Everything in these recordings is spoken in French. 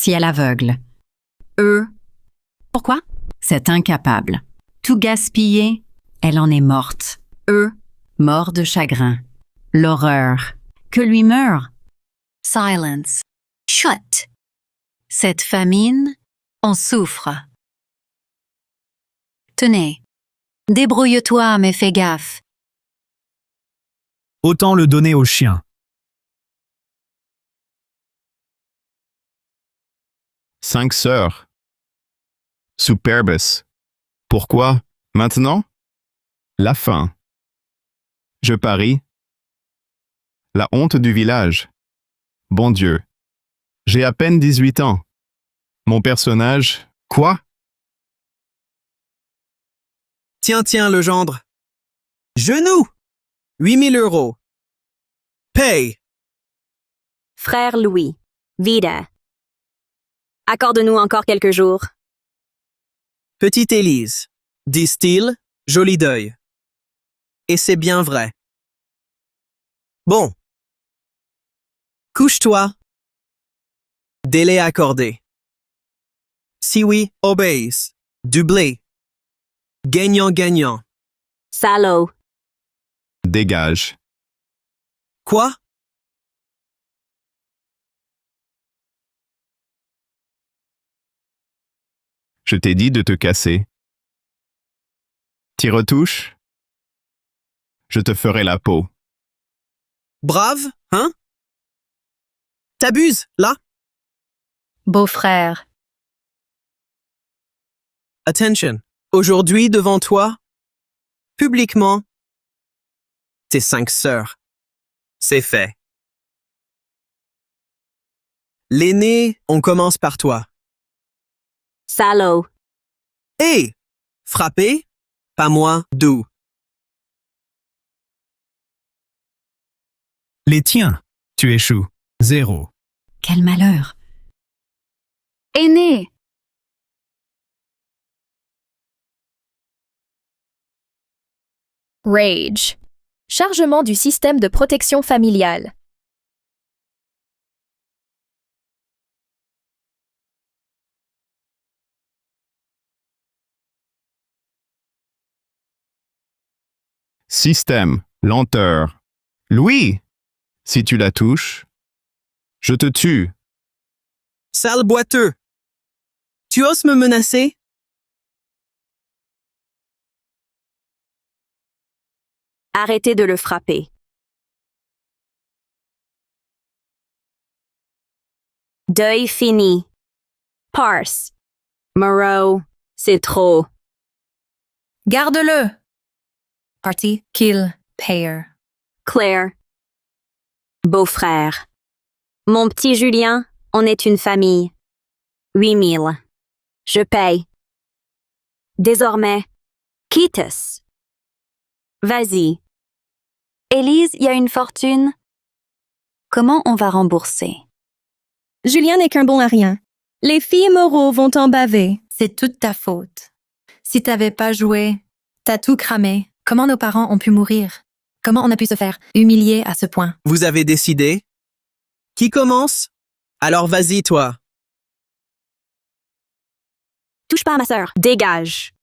ciel aveugle. Pourquoi? C'est incapable. Tout gaspiller, elle en est morte. Mort de chagrin. L'horreur. Que lui meure. Silence. Chut. Cette famine, on souffre. Tenez. Débrouille-toi, mais fais gaffe. Autant le donner aux chiens. Cinq sœurs. Superbes. Pourquoi? Maintenant? La faim. Je parie. La honte du village. Bon Dieu. J'ai à peine 18 ans. Mon personnage, quoi? Tiens, le gendre. Genoux! 8 000 euros. Paye! Frère Louis, vida. Accorde-nous encore quelques jours. Petite Élise, disent-ils, joli deuil. Et c'est bien vrai. Bon. Couche-toi. Délai accordé. Si oui, obéisse. Du blé. Gagnant. Salaud. Dégage. Quoi? Je t'ai dit de te casser. T'y retouches? Je te ferai la peau. Brave, hein? T'abuses, là? Beau-frère. Attention. Aujourd'hui, devant toi, publiquement, tes 5 sœurs. C'est fait. L'aîné, on commence par toi. Salaud. Hé! Frappé? Pas moi, doux. Les tiens. Tu échoues. 0. Quel malheur. Aîné. Rage. Chargement du système de protection familiale. Système, lenteur. Louis! Si tu la touches, je te tue. Sale boiteux! Tu oses me menacer? Arrêtez de le frapper. Deuil fini. Parse. Moreau, c'est trop. Garde-le. Party, kill, payer. Claire. Beau-frère. Mon petit Julien, on est une famille. 8 000. Je paye. Désormais, quitte-s. Vas-y. Élise, il y a une fortune. Comment on va rembourser? Julien n'est qu'un bon à rien. Les filles Moreau vont en baver. C'est toute ta faute. Si t'avais pas joué, t'as tout cramé. Comment nos parents ont pu mourir? Comment on a pu se faire humilier à ce point? Vous avez décidé? Qui commence? Alors vas-y, toi. Touche pas à ma sœur. Dégage.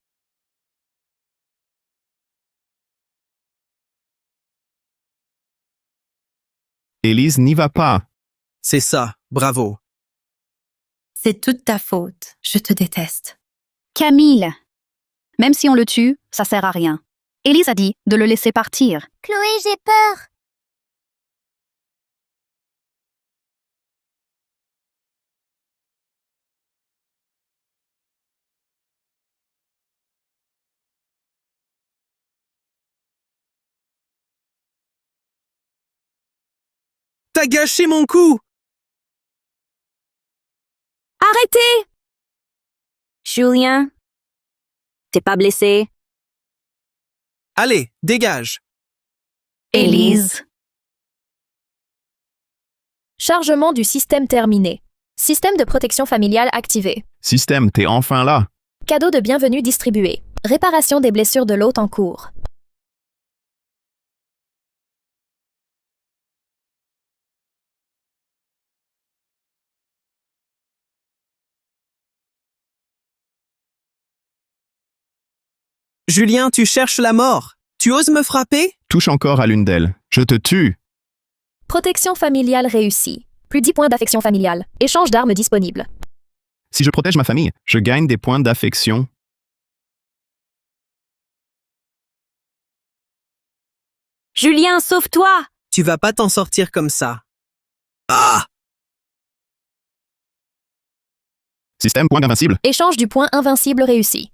Élise n'y va pas. C'est ça, bravo. C'est toute ta faute. Je te déteste. Camille. Même si on le tue, ça sert à rien. Élise a dit de le laisser partir. Chloé, j'ai peur. T'as gâché mon coup! Arrêtez! Julien, t'es pas blessé? Allez, dégage. Élise. Chargement du système terminé. Système de protection familiale activé. Système, t'es enfin là. Cadeau de bienvenue distribué. Réparation des blessures de l'hôte en cours. Julien, tu cherches la mort. Tu oses me frapper? Touche encore à l'une d'elles. Je te tue. Protection familiale réussie. Plus 10 points d'affection familiale. Échange d'armes disponible. Si je protège ma famille, je gagne des points d'affection. Julien, sauve-toi! Tu vas pas t'en sortir comme ça. Ah! Système point invincible. Échange du point invincible réussi.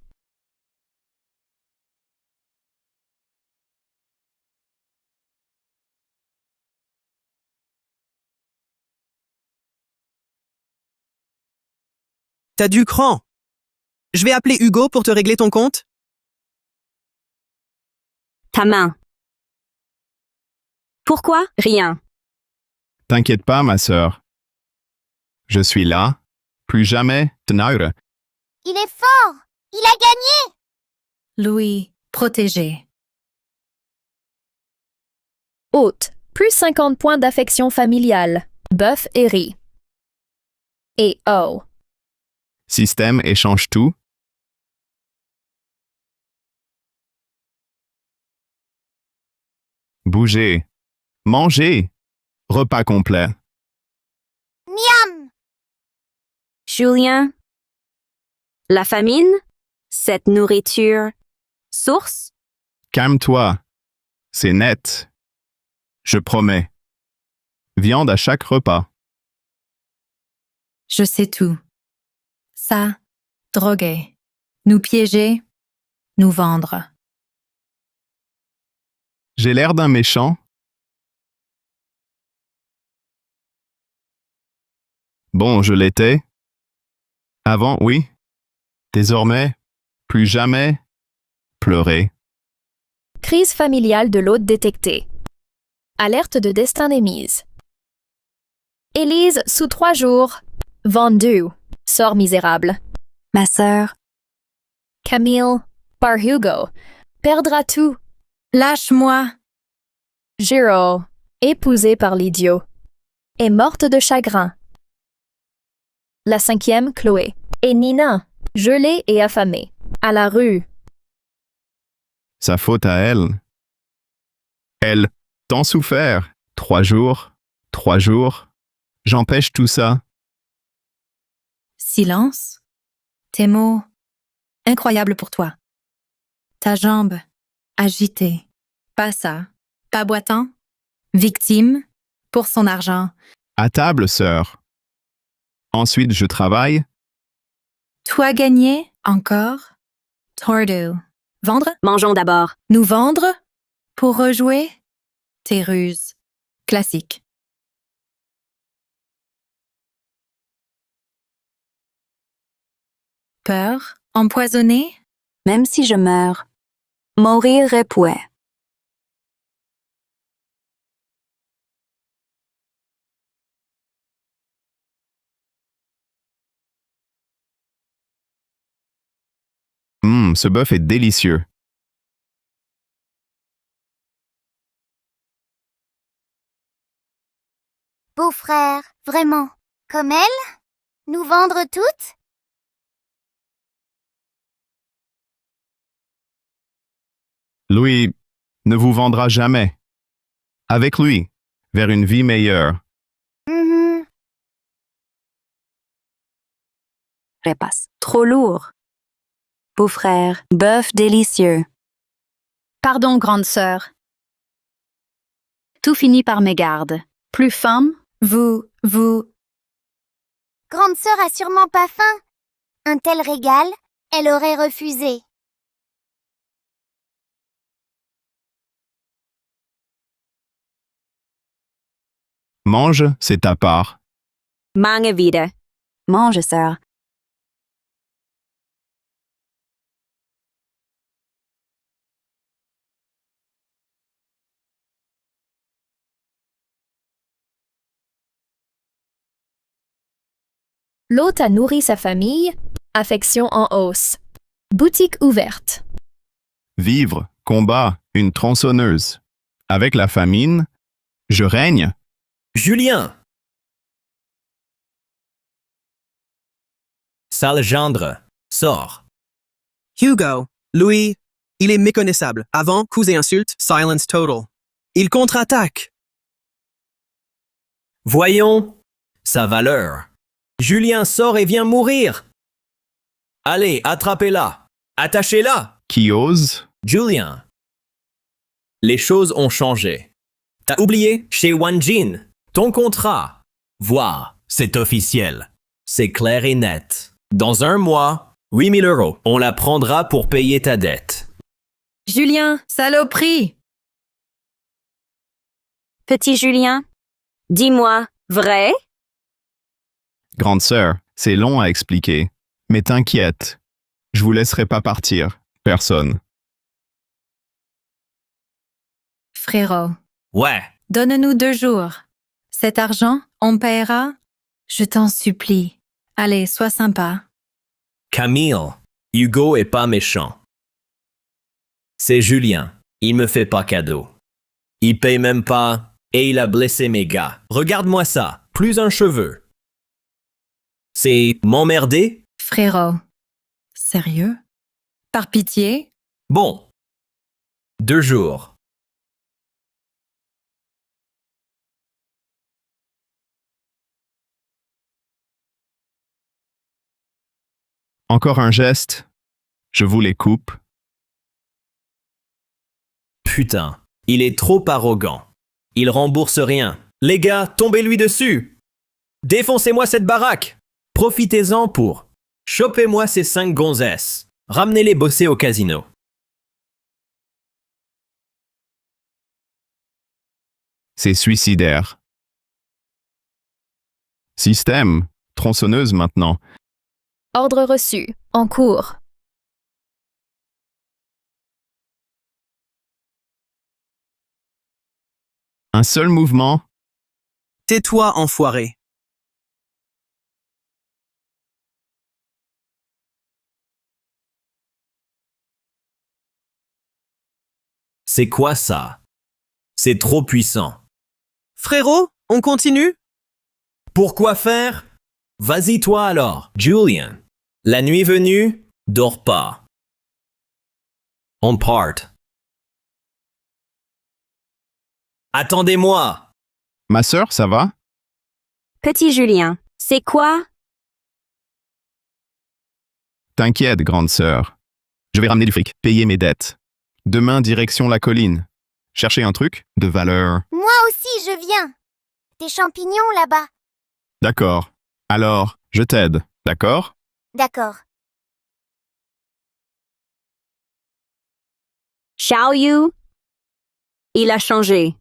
T'as du cran. Je vais appeler Hugo pour te régler ton compte. Ta main. Pourquoi? Rien. T'inquiète pas, ma sœur. Je suis là. Plus jamais, teneur. Il est fort! Il a gagné! Louis, protégé. Hôte. Plus 50 points d'affection familiale. Bœuf et riz. Et oh. Système échange tout. Bouger. Manger. Repas complet. Miam! Julien. La famine? Cette nourriture. Source? Calme-toi. C'est net. Je promets. Viande à chaque repas. Je sais tout. Ça, droguer. Nous piéger, nous vendre. J'ai l'air d'un méchant. Bon, je l'étais. Avant, oui. Désormais, plus jamais. Pleurer. Crise familiale de l'hôte détectée. Alerte de destin émise. Élise sous 3 jours. Vendue. Sort misérable. Ma sœur, Camille, par Hugo. Perdra tout. lâche-moi. Giro, épousée par l'idiot. Est morte de chagrin. La 5e, Chloé. Et Nina, gelée et affamée. À la rue. Sa faute à elle. Elle, tant souffert. 3 jours. 3 jours. J'empêche tout ça. Silence. Tes mots, incroyables pour toi. Ta jambe, agitée. Pas ça. Pas boitant. Victime, pour son argent. À table, sœur. Ensuite, je travaille. Toi gagné, encore. Tordo. Vendre? Mangeons d'abord. Nous vendre? Pour rejouer? Tes ruses. Classique. Peur? Empoisonné? Même si je meurs. Mourir époué. Ce bœuf est délicieux. Beau-frère, vraiment. Comme elle? Nous vendre toutes? Louis ne vous vendra jamais. Avec lui, vers une vie meilleure. Mhm. Repasse. Trop lourd. Beau-frère, bœuf délicieux. Pardon, grande sœur. Tout finit par mégarde. Plus femme, vous. Grande sœur a sûrement pas faim. Un tel régal, elle aurait refusé. Mange, c'est ta part. Mange vide. Mange, sœur. L'hôte a nourri sa famille. Affection en hausse. Boutique ouverte. Vivre, combat, une tronçonneuse. Avec la famine, je règne. Julien. Sale gendre, sors. Hugo, Louis, Il est méconnaissable. Avant, coups et insultes, silence total. Il contre-attaque. Voyons sa valeur. Julien sort et vient mourir. Allez, attrapez-la. Attachez-la. Qui ose? Julien. Les choses ont changé. T'as oublié chez Wanjin. Ton contrat. Vois, c'est officiel. C'est clair et net. Dans 1 mois, 8 000 €. On la prendra pour payer ta dette. Julien, saloperie! Petit Julien, dis-moi, vrai? Grande sœur, c'est long à expliquer. Mais t'inquiète, je vous laisserai pas partir. Personne. Frérot, Ouais. donne-nous 2 jours. Cet argent, on paiera? Je t'en supplie. Allez, sois sympa. Camille, Hugo est pas méchant. C'est Julien. Il me fait pas cadeau. Il paye même pas et il a blessé mes gars. Regarde-moi ça. Plus un cheveu. C'est m'emmerder? Frérot, sérieux? Par pitié? Bon. 2 jours. Encore un geste. Je vous les coupe. Putain, il est trop arrogant. Il rembourse rien. Les gars, tombez-lui dessus. Défoncez-moi cette baraque. Profitez-en pour. Chopez-moi ces 5 gonzesses. Ramenez-les bosser au casino. C'est suicidaire. Système. Tronçonneuse maintenant. Ordre reçu. En cours. Un seul mouvement. Tais-toi, enfoiré. C'est quoi ça? C'est trop puissant. Frérot, on continue? Pourquoi faire? Vas-y toi alors, Julien. La nuit venue, dors pas. On part. Attendez-moi. Ma sœur, ça va? Petit Julien, c'est quoi? T'inquiète, grande sœur. Je vais ramener du fric, payer mes dettes. Demain, direction la colline. Chercher un truc de valeur. Moi aussi, je viens. Des champignons là-bas. D'accord. Alors, je t'aide. D'accord? D'accord. Xiao Yu? Il a changé.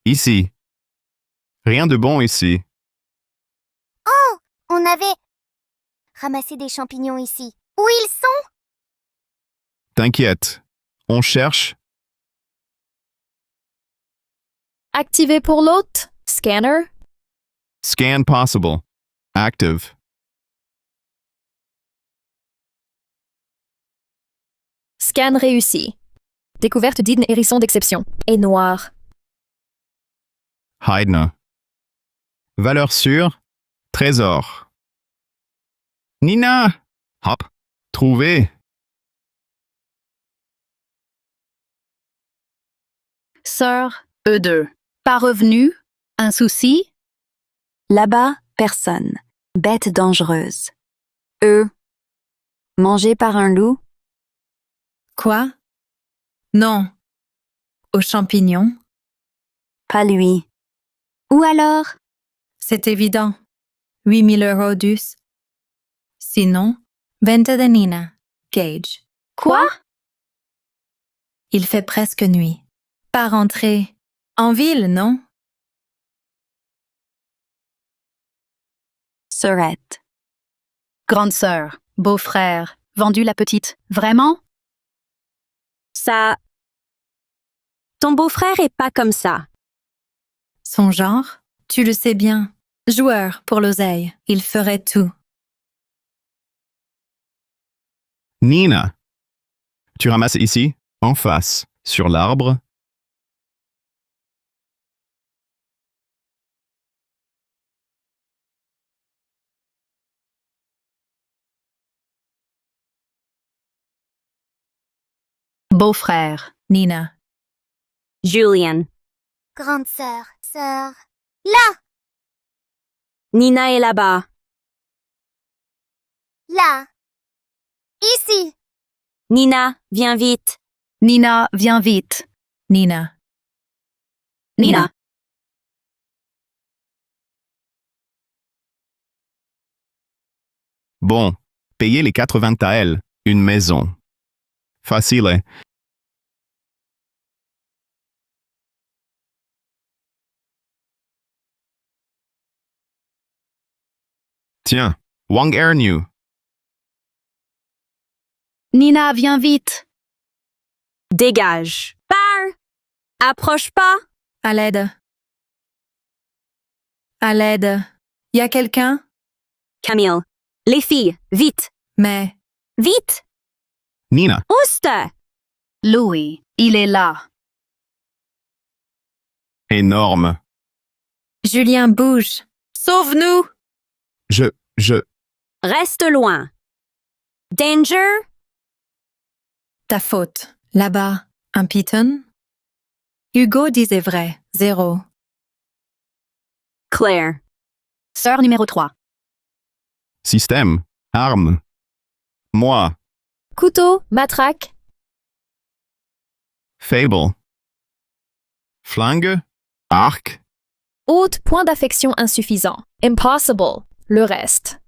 Ici. Rien de bon ici. On avait ramassé des champignons ici. Où ils sont? T'inquiète. On cherche. Activé pour l'hôte. Scanner. Scan possible. Active. Scan réussi. Découverte d'hydne hérisson d'exception. Et noir. Heidner. Valeur sûre. Trésor. Nina! Hop. Trouvé. Sœur, E2. Pas revenu? Un souci? Là-bas, personne. Bête dangereuse. Mangé par un loup? Quoi? Non. Aux champignons? Pas lui. Ou alors? C'est évident. 8 000 € d'us. Sinon, vente de Nina. Gage. Quoi? Il fait presque nuit. Pas rentrer. En ville, non? Sœurette. Grande sœur, beau-frère, vendu la petite. Vraiment? Ça. Ton beau-frère est pas comme ça. Son genre? Tu le sais bien. Joueur pour l'oseille. Il ferait tout. Nina. Tu ramasses ici, en face, sur l'arbre. Beau-frère. Nina. Julian. Grande sœur. Sœur. Là. Nina est là-bas. Là. Ici. Nina, viens vite. Nina, viens vite. Nina. Nina. Bon, payer les 80 taels, une maison. Facile. Tiens, Wang Ernu. Nina, viens vite. Dégage. Pars. Approche pas. À l'aide. À l'aide. Y a quelqu'un? Camille. Les filles, vite. Mais. Vite. Nina. Ouste. Louis, il est là. Énorme. Julien, bouge. Sauve-nous! Je. Reste loin. Danger. Ta faute. Là-bas, un piton? Hugo disait vrai. 0. Claire. Sœur numéro 3. Système. Arme. Moi. Couteau, matraque. Fable. Flingue. Arc. Haute, point d'affection insuffisant. Impossible. Le reste.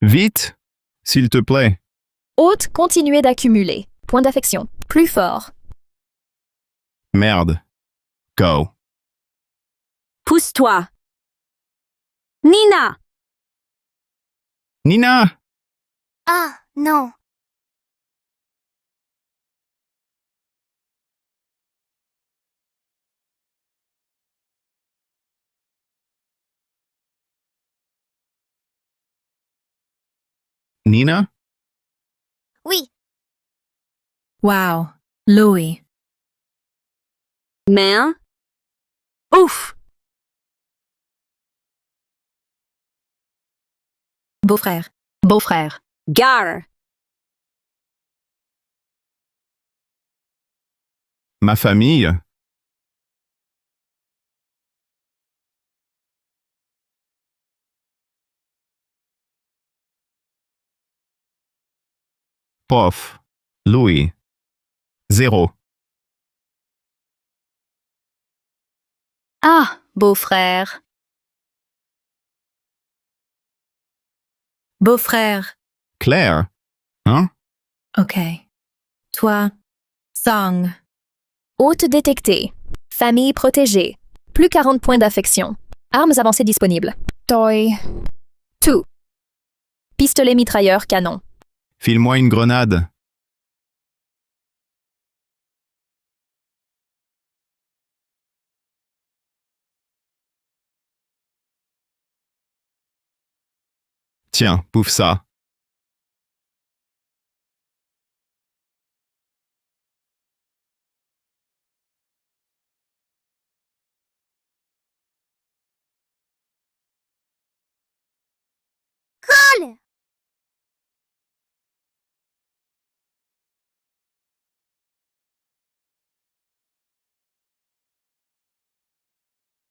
Vite, s'il te plaît. Haute, continuer d'accumuler. Point d'affection. Plus fort. Merde. Go. Pousse-toi. Nina. Nina. Ah, non. Nina. Oui. Wow. Louis. Main. Ouf. Beau-frère. Beau-frère. Gare. Ma famille. Pof. Louis. 0. Ah, beau-frère. Beau-frère. Claire. Hein? OK. Toi. Song. Haute détectée. Famille protégée. Plus 40 points d'affection. Armes avancées disponibles. Toy. Tout. Pistolet mitrailleur canon. File-moi une grenade. Tiens, bouffe ça. Colle.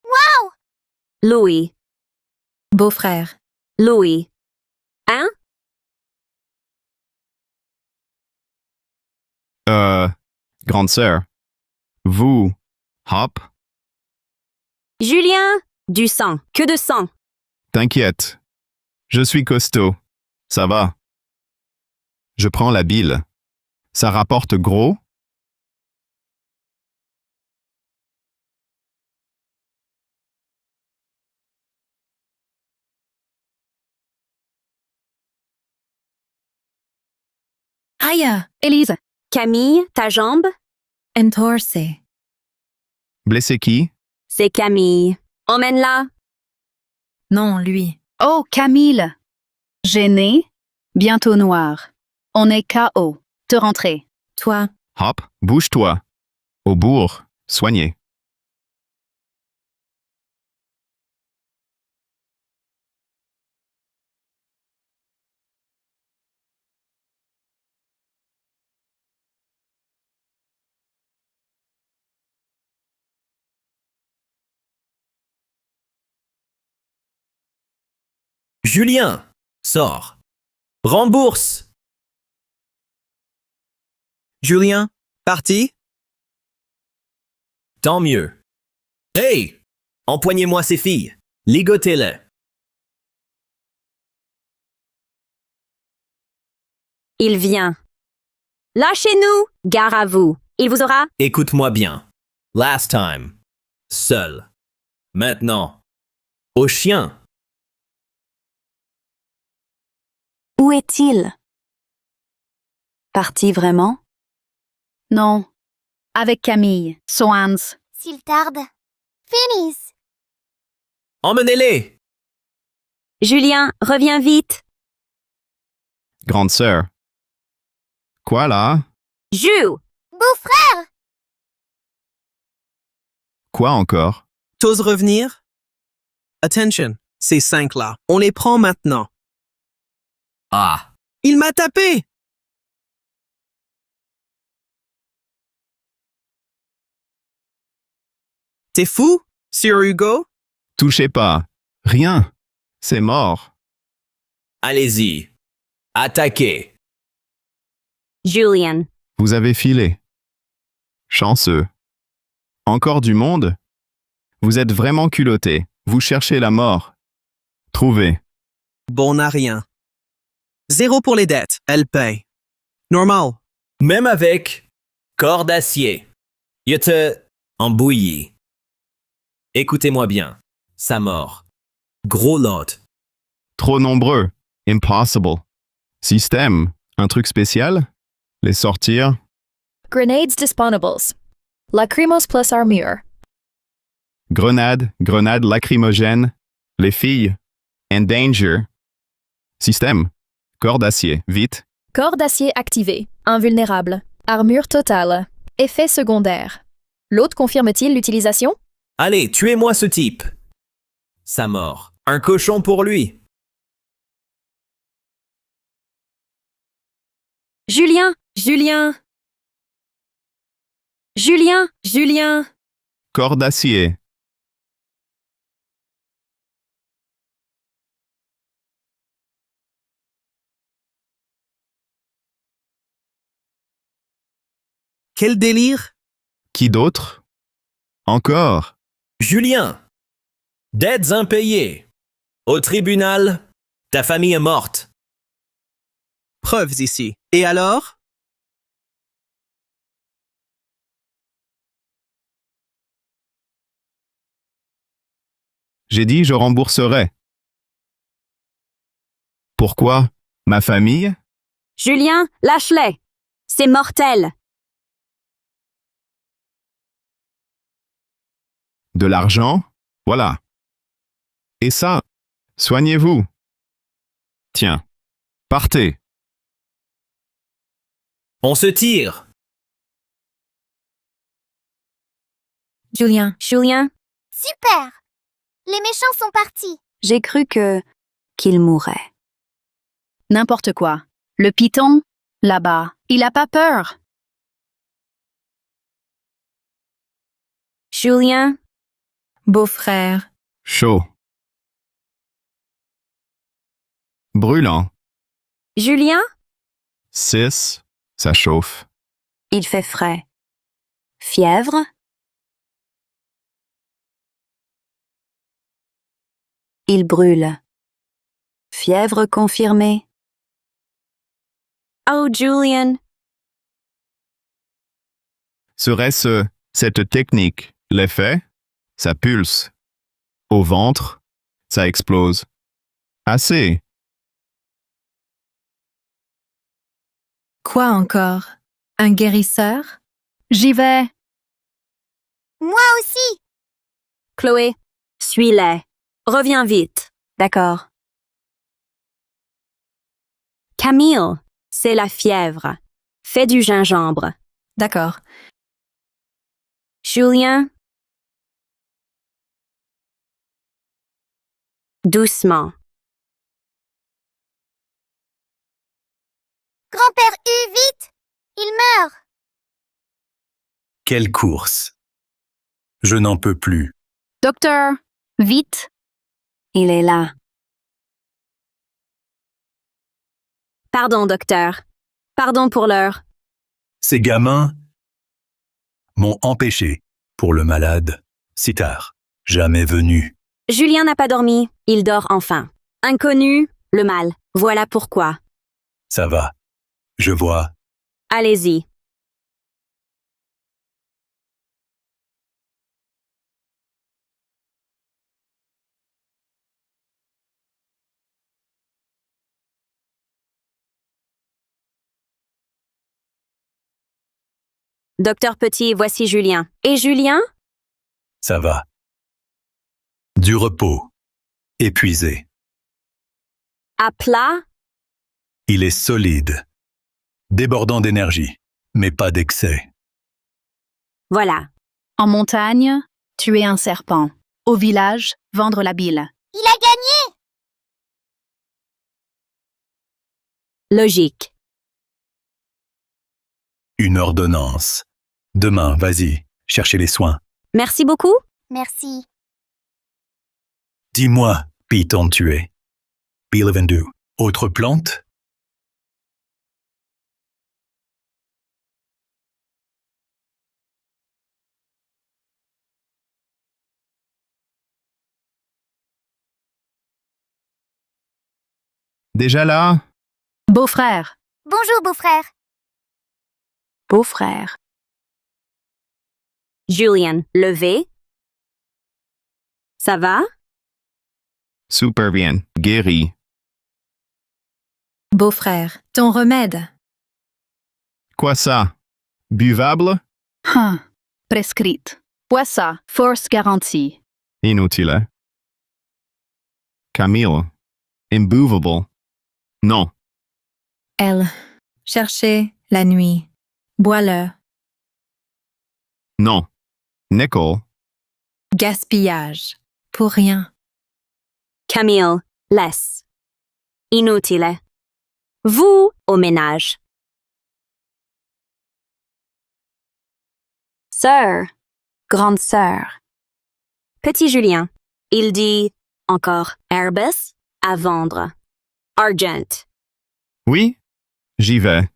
Wow. Louis. Beau-frère. Louis. Hein? Grande sœur. Vous. Hop. Julien. Du sang. Que de sang. T'inquiète. Je suis costaud. Ça va. Je prends la bile. Ça rapporte gros? Aïe. Élise. Camille, ta jambe? Entorse. Blessé qui? C'est Camille. Emmène-la. Non, lui. Oh, Camille. Gêné. Bientôt noir. On est KO. Te rentrer. Toi. Hop, bouge-toi. Au bourg, soigné. Julien, sors. Rembourse. Julien, parti? Tant mieux. Hey! Empoignez-moi ces filles. Ligotez-les. Il vient. Lâchez-nous! Gare à vous. Il vous aura... Écoute-moi bien. Last time. Seul. Maintenant. Au chien. Où est-il? Parti vraiment? Non. Avec Camille. Swans. S'il tarde. Finisse. Emmenez-les. Julien, reviens vite. Grande sœur. Quoi là? Jules! Beau-frère! Quoi encore? T'oses revenir? Attention, ces 5-là, on les prend maintenant. Ah. Il m'a tapé! T'es fou, Sir Hugo? Touchez pas. Rien. C'est mort. Allez-y. Attaquez. Julian. Vous avez filé. Chanceux. Encore du monde? Vous êtes vraiment culotté. Vous cherchez la mort. Trouvez. Bon à rien. 0 pour les dettes, elle paye. Normal. Même avec corps d'acier. Je te embouillis. Écoutez-moi bien. Sa mort. Gros lot. Trop nombreux. Impossible. Système. Un truc spécial? Les sortir? Grenades disponibles. Lacrimos plus armure. Grenade, grenade lacrymogène. Les filles. Endanger. Système. Corps d'acier. Vite. Corps d'acier activé. Invulnérable. Armure totale. Effet secondaire. L'autre confirme-t-il l'utilisation? Allez, tuez-moi ce type. Sa mort. Un cochon pour lui. Julien! Julien! Julien! Julien! Corps d'acier. Quel délire! Qui d'autre? Encore. Julien. Dettes impayées. Au tribunal, ta famille est morte. Preuves ici. Et alors? J'ai dit je rembourserai. Pourquoi? Ma famille? Julien, lâche-les! C'est mortel! De l'argent? Voilà. Et ça? Soignez-vous. Tiens. Partez. On se tire. Julien. Julien, Super! Les méchants sont partis. j'ai cru qu'il mourrait. N'importe quoi. Le python, là-bas, il a pas peur. Julien, beau-frère. Chaud. Brûlant. Julien, 6. Ça chauffe. il fait frais. Fièvre? Il brûle. Fièvre confirmée. Oh, Julian, Serait-ce cette technique l'effet? Ça pulse. Au ventre, ça explose. Assez. quoi encore? Un guérisseur? J'y vais. Moi aussi. Chloé, suis-les. Reviens vite. D'accord. Camille, c'est la fièvre. Fais du gingembre. D'accord. Julien, doucement. Grand-père U, vite! Il meurt. Quelle course! Je n'en peux plus. Docteur, vite. Il est là. Pardon, docteur. Pardon pour l'heure. Ces gamins m'ont empêché, pour le malade, si tard, jamais venu. Julien n'a pas dormi. Il dort enfin. Inconnu, le mal. Voilà pourquoi. Ça va. Je vois. Allez-y. Docteur Petit, voici Julien. Et Julien? Ça va. Du repos. Épuisé. À plat? Il est solide. Débordant d'énergie, mais pas d'excès. Voilà. En montagne, tuer un serpent. Au village, vendre la bile. Il a gagné! Logique. Une ordonnance. Demain, vas-y, cherchez les soins. Merci beaucoup. Merci. Dis-moi, Python tué. Bilevendu. Autre plante? Déjà là? Beau-frère. Bonjour, beau-frère. Beau-frère. Julien, levé. Ça va? Super bien. Guéri. Beau-frère. Ton remède. Quoi ça? Buvable? Prescrite. Bois ça. Force garantie. Inutile. Camille. Imbuvable. Non. Elle. Cherchez la nuit. Bois-le. Non. Nickel. Gaspillage. Pour rien. Camille, laisse. Inutile. Vous, au ménage. Sœur. Grande sœur. Petit Julien. Il dit encore Airbus à vendre. Argent. Oui? J'y vais.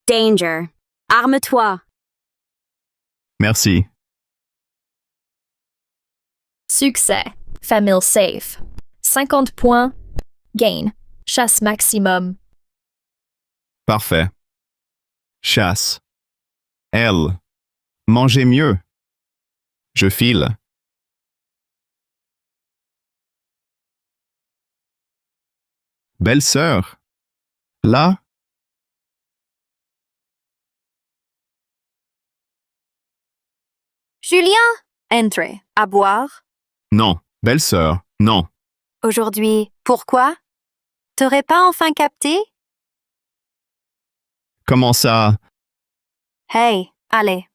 Danger. Arme-toi. Merci. Succès. Famille safe. 50 points. Gain. Chasse maximum. Parfait. Chasse. Elle. Mangez mieux. Je file. Belle-sœur. Là? Julien? Entrez. À boire? Non. Belle-sœur. Non. Aujourd'hui, pourquoi? T'aurais pas enfin capté? Comment ça? Hey, allez.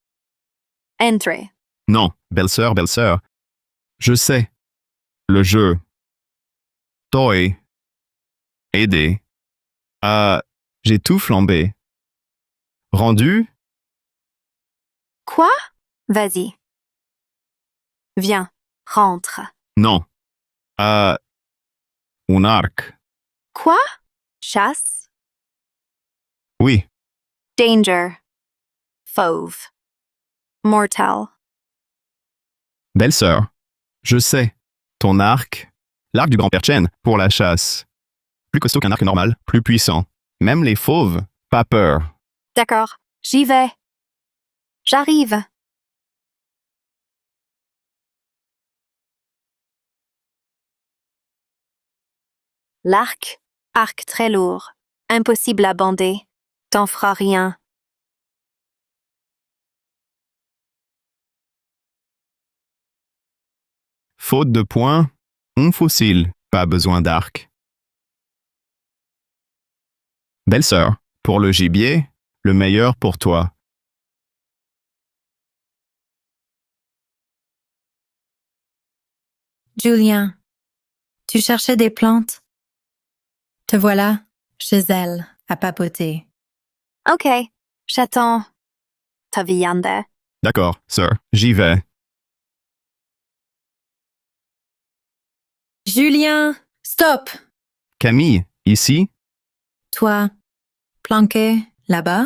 Entrez. Non. Belle-sœur, belle-sœur. Je sais. Le jeu. Toi. Aider. J'ai tout flambé. Rendu? Quoi? Vas-y. Viens, rentre. Non. Un arc. Quoi? Chasse? Oui. Danger. Fauve. Mortal. Belle-sœur. Je sais. Ton arc. L'arc du grand-père Chen pour la chasse. Plus costaud qu'un arc normal, plus puissant. Même les fauves, pas peur. D'accord, j'y vais. J'arrive. L'arc, arc très lourd, impossible à bander, t'en feras rien. Faute de points, on fossile, pas besoin d'arc. Belle-sœur, pour le gibier, le meilleur pour toi. Julien. Tu cherchais des plantes? Te voilà, chez elle, à papoter. Ok, j'attends. Ta viande. D'accord, sœur, j'y vais. Julien, stop! Camille, ici, Toi, planqué là-bas?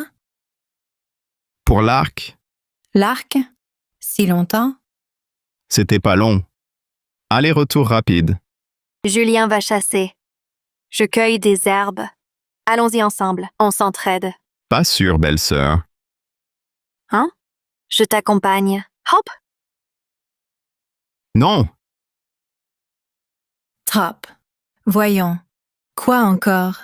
pour l'arc, L'arc? Si longtemps? c'était pas long. Aller-retour rapide. Julien va chasser. Je cueille des herbes. Allons-y ensemble, on s'entraide. Pas sûr, belle-sœur. Hein? Je t'accompagne. Hop! Non, Top. Voyons. Quoi encore?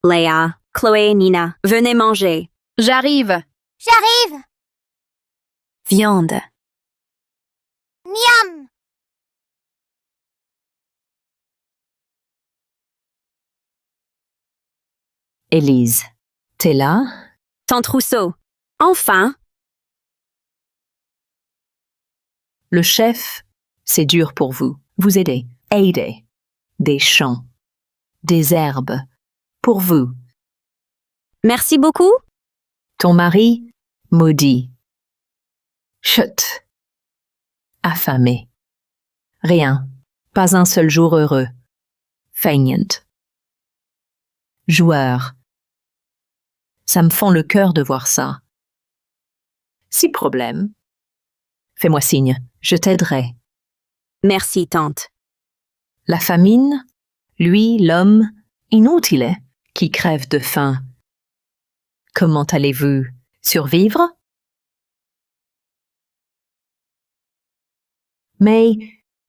Léa, Chloé et Nina, venez manger. J'arrive. J'arrive! Viande. Miam! Élise, t'es là? Tante Rousseau. Enfin, Le chef, c'est dur pour vous. Vous aidez. Aider. Des champs. Des herbes. Pour vous. merci beaucoup. Ton mari, maudit. Chut. Affamé. Rien. Pas un seul jour heureux. Feignant. Joueur. Ça me fend le cœur de voir ça. Si problème. Fais-moi signe, je t'aiderai. Merci, tante. La famine, lui, l'homme, inutile, qui crève de faim. Comment allez-vous survivre? Mais,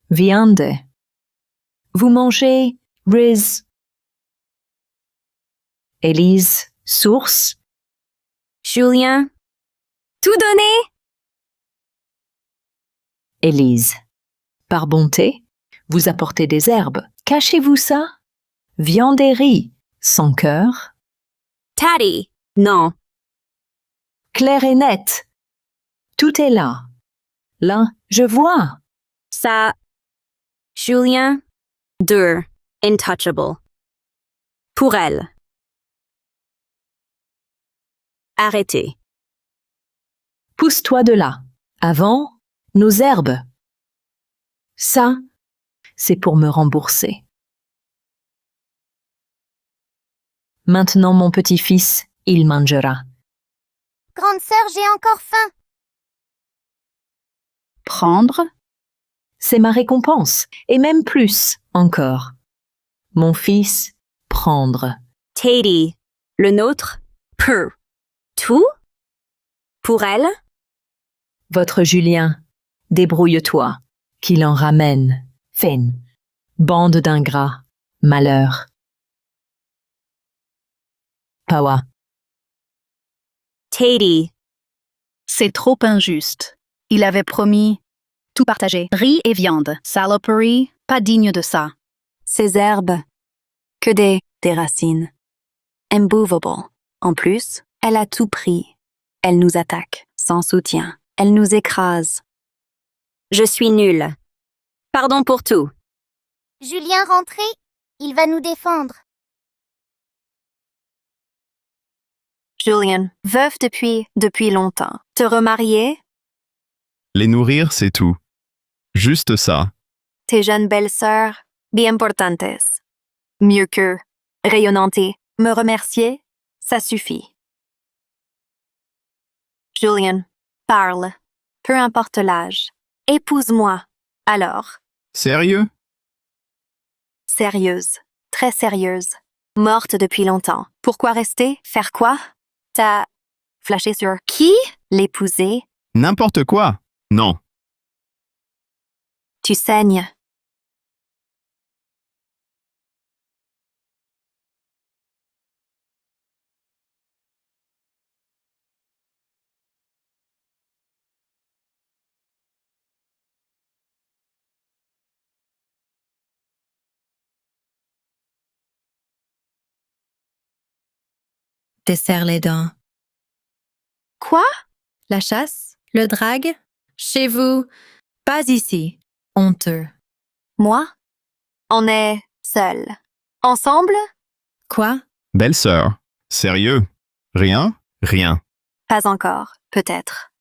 viande. Vous mangez riz. Élise, source. Julien, tout donné? Élise, par bonté, vous apportez des herbes. Cachez-vous ça? Viande et riz, sans cœur. Taddy, non. Clair et net. Tout est là. Là, je vois. Ça. Julien, dur, intouchable. Pour elle. Arrêtez. Pousse-toi de là. Avant, nos herbes. Ça, c'est pour me rembourser. Maintenant, mon petit-fils, il mangera. Grande sœur, j'ai encore faim. Prendre. C'est ma récompense, et même plus encore. Mon fils, prendre. Teddy, le nôtre, peu. Tout? Pour elle? Votre Julien, débrouille-toi, qu'il en ramène. Fin. Bande d'ingrats, malheur. Pawa. Teddy, C'est trop injuste. Il avait promis tout partager. Riz et viande. Saloperie, pas digne de ça. Ces herbes, que des racines. Immovable. En plus, elle a tout pris. Elle nous attaque, sans soutien. Elle nous écrase. je suis nulle. Pardon pour tout. Julien rentré, il va nous défendre. Julien, veuf depuis longtemps. Te remarier, les nourrir, c'est tout. Juste ça. tes jeunes belles-sœurs, bien importantes. Mieux que rayonnantes. Me remercier, ça suffit. Julien, parle. Peu importe l'âge. Épouse-moi. Alors, Sérieux? sérieuse. Très sérieuse. Morte depuis longtemps. Pourquoi rester? Faire quoi? T'as flashé sur qui? L'épouser? N'importe quoi. Non. Tu saignes. Desserre les dents. Quoi? La chasse? Le drague? Chez vous? Pas ici. Honteux. Moi? On est seuls. Ensemble? Quoi? Belle-sœur. Sérieux? Rien? Rien. Pas encore, peut-être.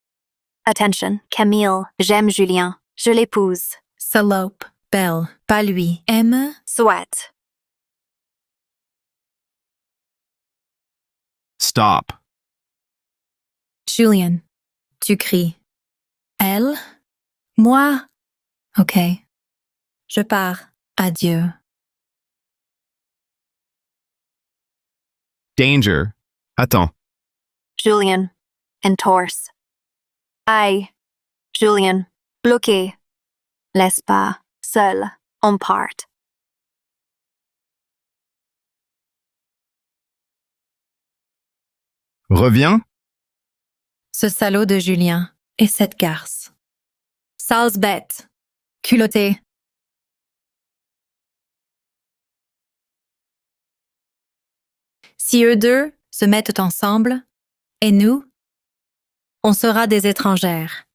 Attention, Camille, j'aime Julien. Je l'épouse. Salope. belle, pas lui. Aime, Soit. Stop. Julian. Tu cries. Elle? Moi? Ok. Je pars. Adieu. Danger. Attends. Julian. Entorse. Aïe. Julian. Bloqué. Laisse pas. Seul. On part. Reviens. Ce salaud de Julien. Et cette garce. Sales bête. Culotté. Si eux deux se mettent ensemble, et nous, on sera des étrangères.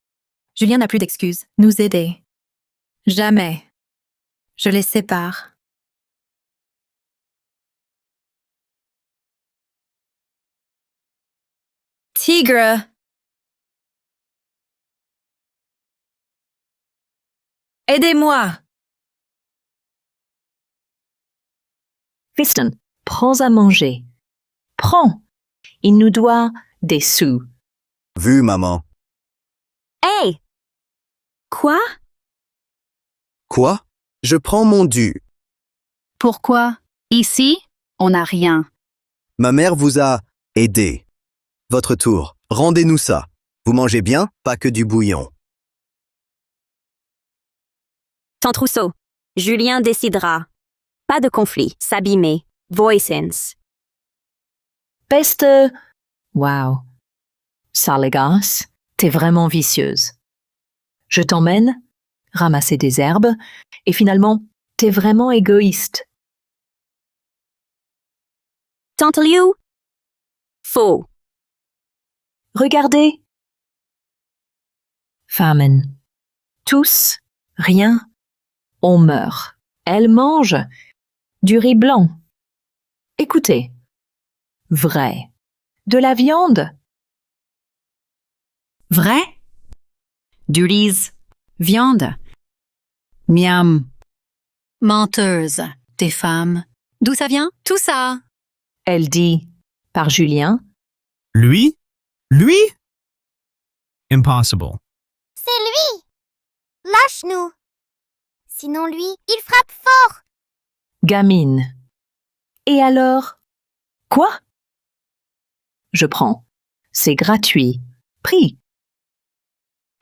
Julien n'a plus d'excuses. Nous aider. Jamais. Je les sépare. Tigre! Aidez-moi! Fiston, prends à manger. Prends. Il nous doit des sous. Vu, maman. Hey! Quoi? Quoi? Je prends mon dû. Pourquoi? Ici, on n'a rien. Ma mère vous a aidé. Votre tour. Rendez-nous ça. Vous mangez bien, pas que du bouillon. Ton trousseau. Julien décidera. Pas de conflit. S'abîmer. Voicens. Peste. Wow. Salegas, t'es vraiment vicieuse. Je t'emmène ramasser des herbes et finalement, t'es vraiment égoïste. Tante Liu? Faux. Regardez. Famine. Tous, rien, on meurt. Elle mange du riz blanc. Écoutez. Vrai. De la viande. Vrai? Du riz. Viande. Miam. Menteuse. Des femmes. D'où ça vient, tout ça? Elle dit par Julien. Lui? Lui? Impossible. C'est lui! Lâche-nous! Sinon lui, il frappe fort! Gamine. Et alors? Quoi? Je prends. C'est gratuit. Pris.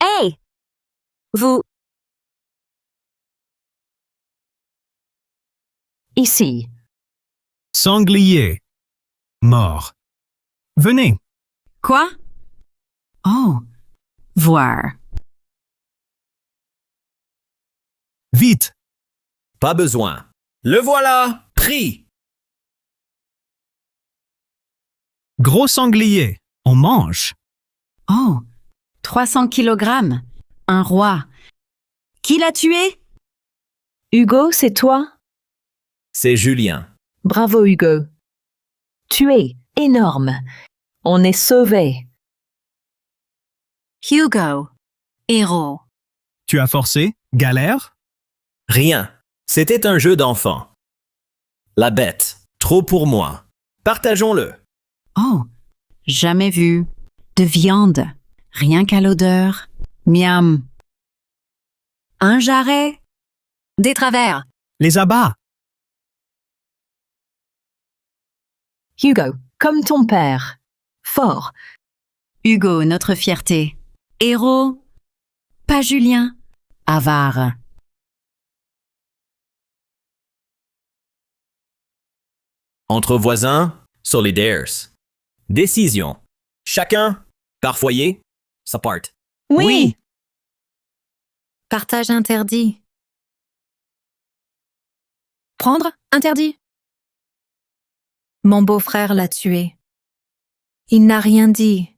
Hey! Vous... Ici. Sanglier. Mort. Venez. Quoi? Oh. Voir. Vite. Pas besoin. Le voilà, pris. Gros sanglier. On mange. Oh. 300 kilogrammes. Un roi. Qui l'a tué? Hugo, c'est toi? C'est Julien. Bravo, Hugo. Tu es énorme. On est sauvés. Hugo. Héros. Tu as forcé? Galère? Rien. C'était un jeu d'enfant. La bête. Trop pour moi. Partageons-le. Oh. Jamais vu. De viande. Rien qu'à l'odeur. Miam. Un jarret. Des travers. Les abats. Hugo, comme ton père. Fort. Hugo, notre fierté. Héros. Pas Julien. Avare. Entre voisins, solidaires. Décision. Chacun, par foyer, sa part. Oui. Partage interdit. Prendre interdit. Mon beau-frère l'a tué. Il n'a rien dit.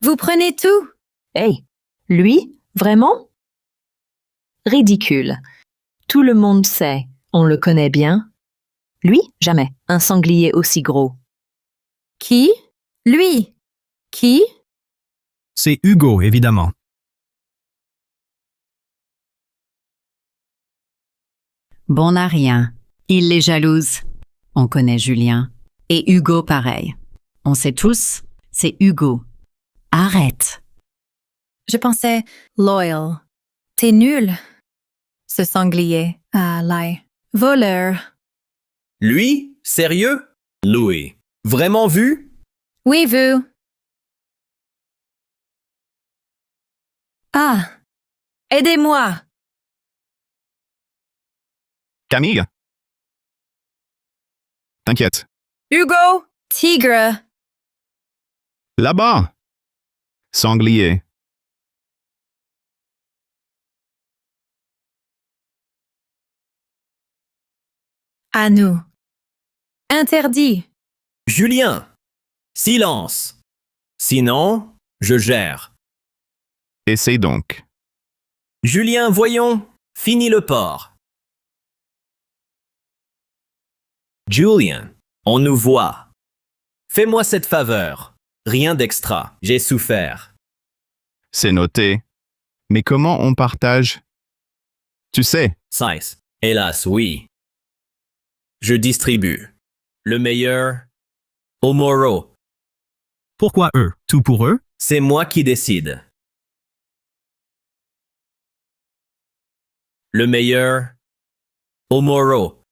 Vous prenez tout? Hey, lui, vraiment? Ridicule. Tout le monde sait, on le connaît bien. Lui, jamais. Un sanglier aussi gros. Qui? Lui. Qui? C'est Hugo, évidemment. Bon à rien. Il les jalouse. On connaît Julien. Et Hugo pareil. On sait tous, c'est Hugo. Arrête. Je pensais loyal. T'es nul. Ce sanglier. Ah, lie. Voleur. Lui? Sérieux? Louis. Vraiment vu? Oui, vu. Ah. Aidez-moi. Camille. T'inquiète. Hugo. Tigre. Là-bas. Sanglier. À nous. Interdit. Julien. Silence. Sinon, je gère. Essaye donc. Julien, voyons. Fini le porc. Julien, on nous voit. Fais-moi cette faveur. Rien d'extra. J'ai souffert. C'est noté. Mais comment on partage? Tu sais. 6. Hélas, oui. Je distribue. Le meilleur au Moro. Pourquoi eux? Tout pour eux? C'est moi qui décide. Le meilleur au Moro.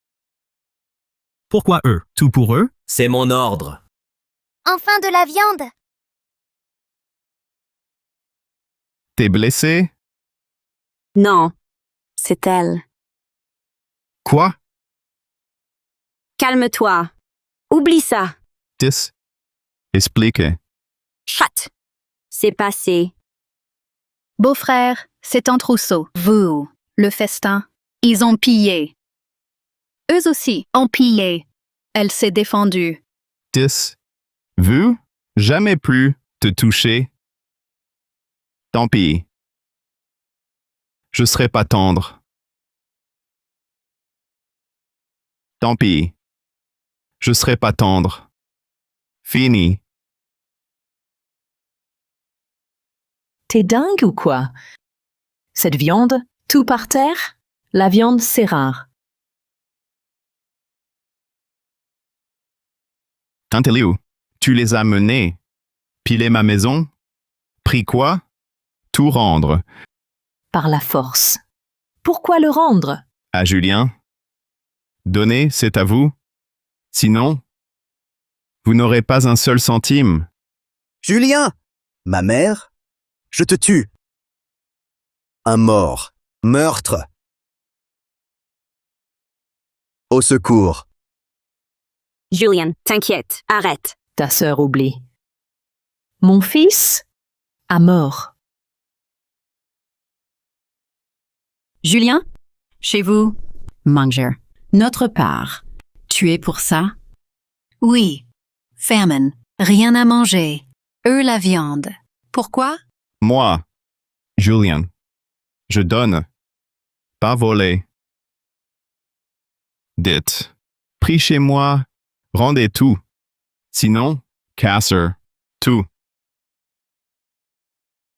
Pourquoi eux? Tout pour eux? C'est mon ordre. Enfin de la viande. T'es blessé? Non, c'est elle. Quoi? Calme-toi. Oublie ça. Explique. Chut. C'est passé. Beau-frère, c'est un trousseau. Vous, le festin, ils ont pillé. Eux aussi ont pillé. Elle s'est défendue. Vu? Jamais plus te toucher. Tant pis. Je serai pas tendre. Tant pis. Je serai pas tendre. Fini. T'es dingue ou quoi? Cette viande, tout par terre? La viande, c'est rare. Tintelliou, tu les as menés. Pilé ma maison? Pris quoi? Tout rendre. Par la force. Pourquoi le rendre? À Julien? Donner, c'est à vous. Sinon, vous n'aurez pas un seul centime. Julien! Ma mère? Je te tue. Un mort. Meurtre. Au secours. Julien, t'inquiète, arrête. Ta sœur oublie. Mon fils? À mort. Julien? Chez vous? Manger. Notre part. Tu es pour ça? Oui. Famine. Rien à manger. Eux la viande. Pourquoi? Moi, Julien. Je donne. Pas voler. Dites. Pris chez moi. Rendez tout. Sinon, casser. Tout.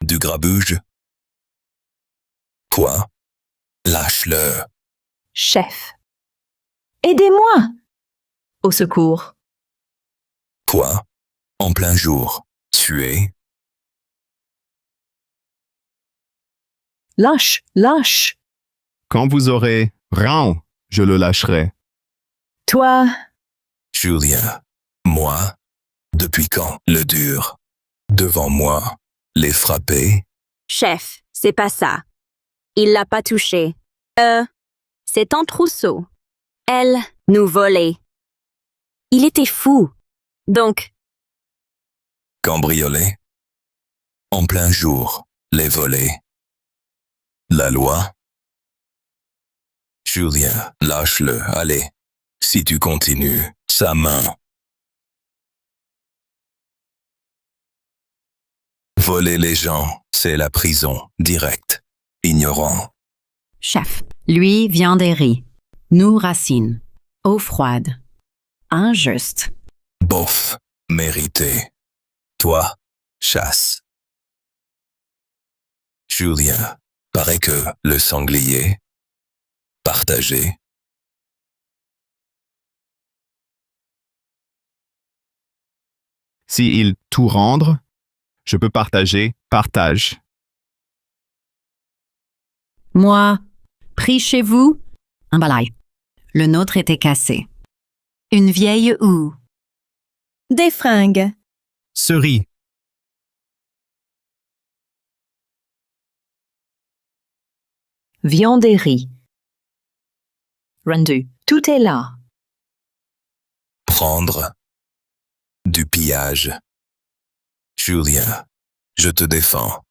Du grabuge? Quoi? Lâche-le. Chef. Aidez-moi! Au secours. Quoi? En plein jour. Tuer? Lâche, lâche. Quand vous aurez rang, je le lâcherai. Toi, Julien. Moi? Depuis quand? Le dur. Devant moi. Les frapper? Chef, c'est pas ça. Il l'a pas touché. C'est un trousseau. Elle nous volait. Il était fou. Donc, Cambrioler? En plein jour. Les voler? La loi? Julien, lâche-le, allez. Si tu continues, sa main. Voler les gens, c'est la prison, direct. Ignorant. Chef. Lui, viande et riz. Nous, racines. Eau froide. Injuste. Bof, mérité. Toi, chasse. Julien, paraît que le sanglier, partagé, Si il tout rendre, je peux partager, partage. Moi, pris chez vous, un balai. Le nôtre était cassé. Une vieille houe. Des fringues. Se rit. Viande et riz. Rendu. Tout est là. Prendre. Du pillage. Julien, je te défends.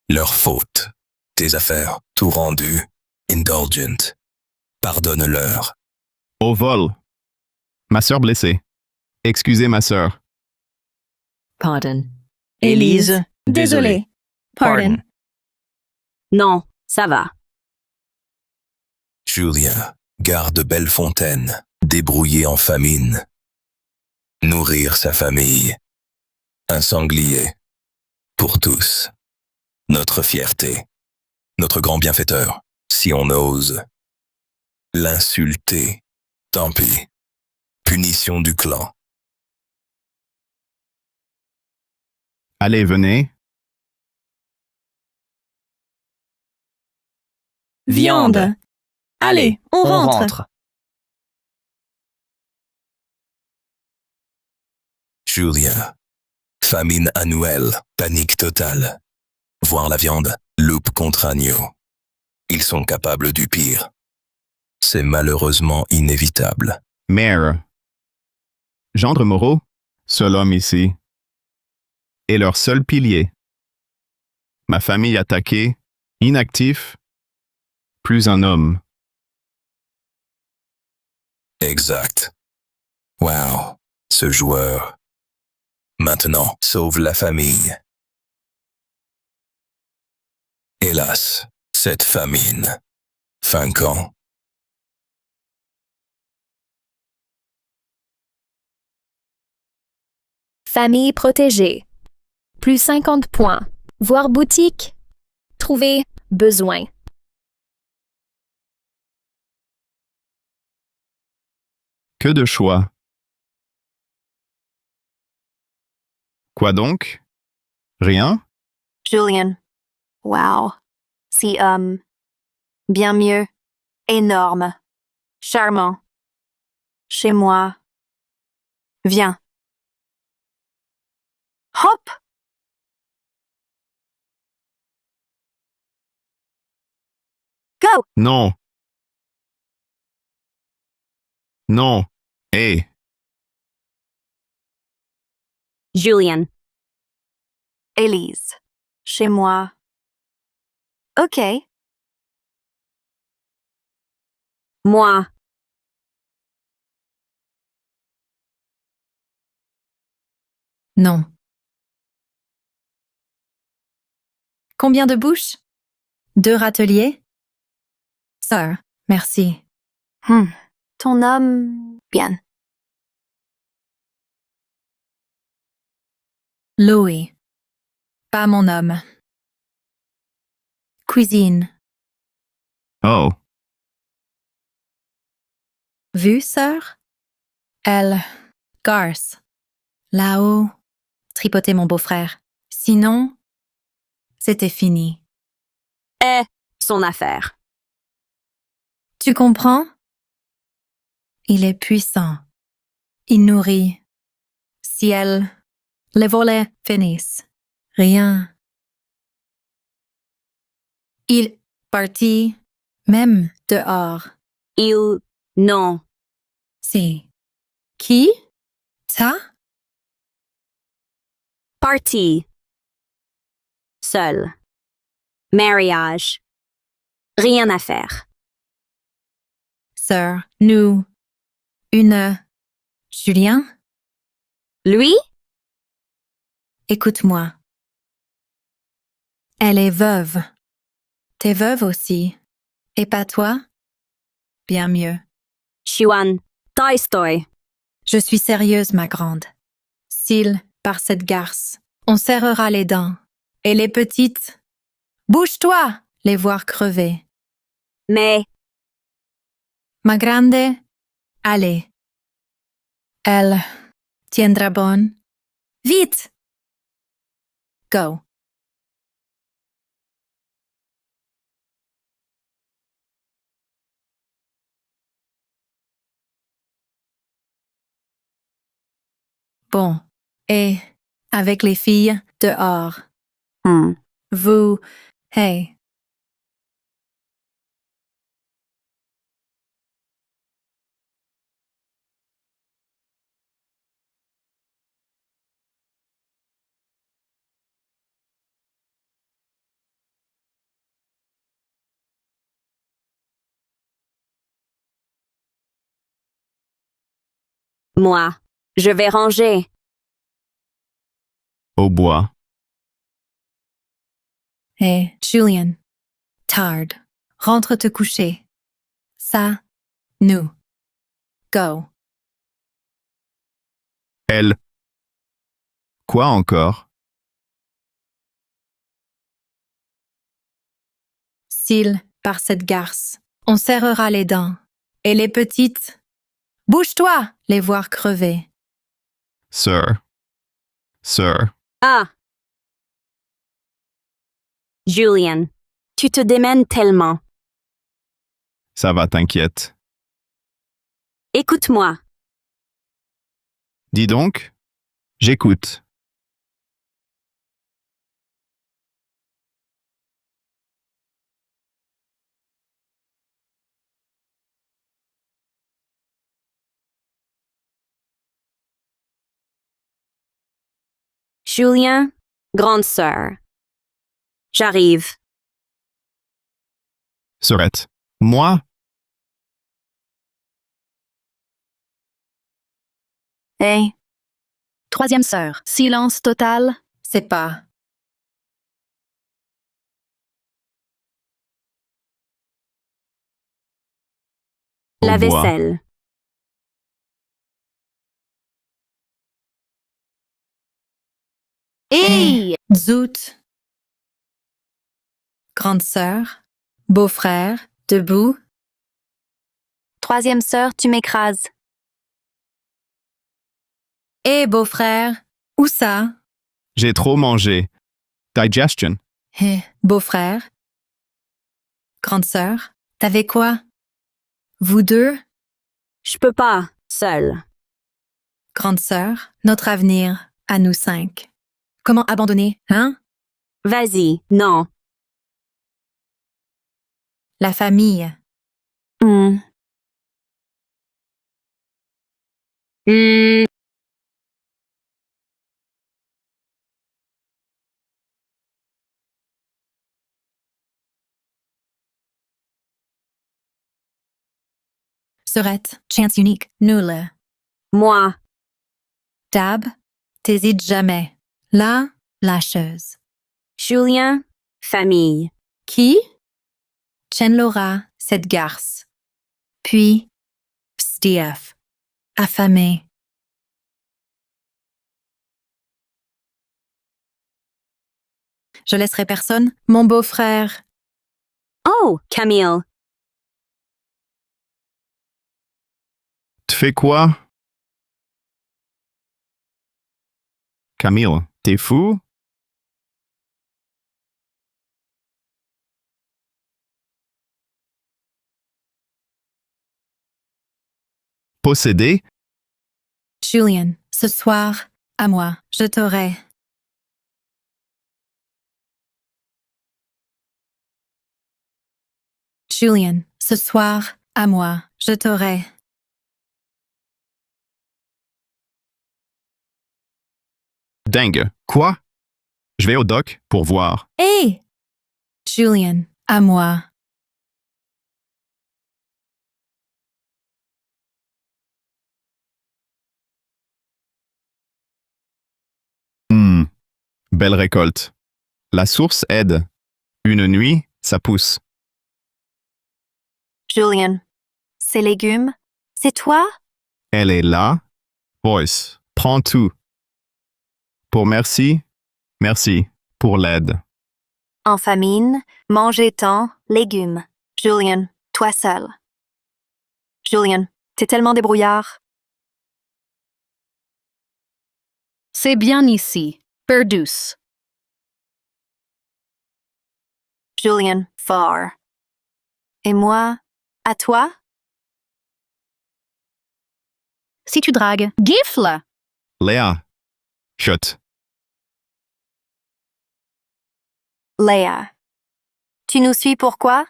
Leur faute. Tes affaires, tout rendu. Indulgent. Pardonne-leur. Au vol. Ma sœur blessée. Excusez ma sœur. Pardon. Élise, désolé. Pardon. Non, ça va. Julien, garde Bellefontaine, débrouillé en famine. Nourrir sa famille. Un sanglier. Pour tous. Notre fierté. Notre grand bienfaiteur, si on ose. L'insulter. Tant pis. Punition du clan. Allez, venez. Viande. Allez, on rentre. Julien. Famine annuelle, panique totale. Voir la viande, loupe contre agneau. Ils sont capables du pire. C'est malheureusement inévitable. Mère. Gendre Moreau, seul homme ici. Et leur seul pilier. Ma famille attaquée, inactif, plus un homme. Exact. Wow, ce joueur. Maintenant, sauve la famille. Hélas, cette famine. Fin quand? Famille protégée. Plus 50 points. Voir boutique. Trouver besoin. Que de choix. Quoi donc? Rien? Julien. Wow. Si, bien mieux. Énorme. Charmant. Chez moi. Viens. Hop! Go! Non. Non. Hé. Julien. Élise. Chez moi. OK. Moi. Non. Combien de bouches? 2 râteliers? Sir, merci. Ton homme, bien. Louis. Pas mon homme. Cuisine. Oh. Vu, sœur? Elle. Garce. Là-haut. Tripoter mon beau-frère. Sinon, c'était fini. Son affaire. Tu comprends? Il est puissant. Il nourrit. Si elle, les volets finissent. Rien. Il partit, même dehors. Non. Si. Qui? Ça? Parti. Seul. Mariage. Rien à faire. Sœur, nous. Une. Julien? Lui? Écoute-moi. Elle est veuve. T'es veuve aussi. Et pas toi? Bien mieux. Xuan. Tolstoy. Je suis sérieuse, ma grande. S'il, par cette garce, on serrera les dents. Et les petites? Bouge-toi! Les voir crever. Mais. Ma grande, allez. Elle tiendra bonne. Vite! Go. Bon. Et avec les filles dehors. Vous, hey. Moi, je vais ranger. Au bois. Hey, Julian. Tard. Rentre te coucher. Ça, nous. Go. Elle. Quoi encore? S'il, par cette garce, on serrera les dents. Et les petites, bouge-toi, les voir crever. Sir. Sir. Ah! Julian, tu te démènes tellement. Ça va, t'inquiète. Écoute-moi. Dis donc. J'écoute. Julien, grande sœur. J'arrive. Sœurette. Moi? Hey. Troisième sœur. Silence total. C'est pas. La Au bois. vaisselle. Hey! Zout. Grande sœur. Beau-frère. Debout. Troisième sœur, tu m'écrases. Hé, beau-frère. Où ça? J'ai trop mangé. Digestion. Hé, beau-frère. Grande sœur. T'avais quoi? Vous deux? Je peux pas, seule. Grande sœur. Notre avenir, à nous 5. Comment abandonner, hein? Vas-y, non. La famille. Sœurette, chance unique, nulle. Moi. Dab, t'hésites jamais. Là, lâcheuse. Julien, famille. Qui? Chen Laura, cette garce. Puis, SDF, affamé. Je laisserai personne, mon beau-frère. Oh, Camille. Tu fais quoi? Camille, t'es fou? Possédé? Julian, ce soir, à moi, je t'aurai. Julian, ce soir, à moi, je t'aurai. Dingue. Quoi? Je vais au doc pour voir. Hé! Julian, à moi. Belle récolte. La source aide. Une nuit, ça pousse. Julian. Ces légumes, c'est toi? Elle est là. Voice, prends tout. Pour merci, merci. Pour l'aide. En famine, manger tant, légumes. Julian, toi seul. Julian, t'es tellement débrouillard. C'est bien ici. Perdus. Julien, fort. Et moi, à toi? Si tu dragues, gifle. Léa. Chut. Léa. Tu nous suis pourquoi?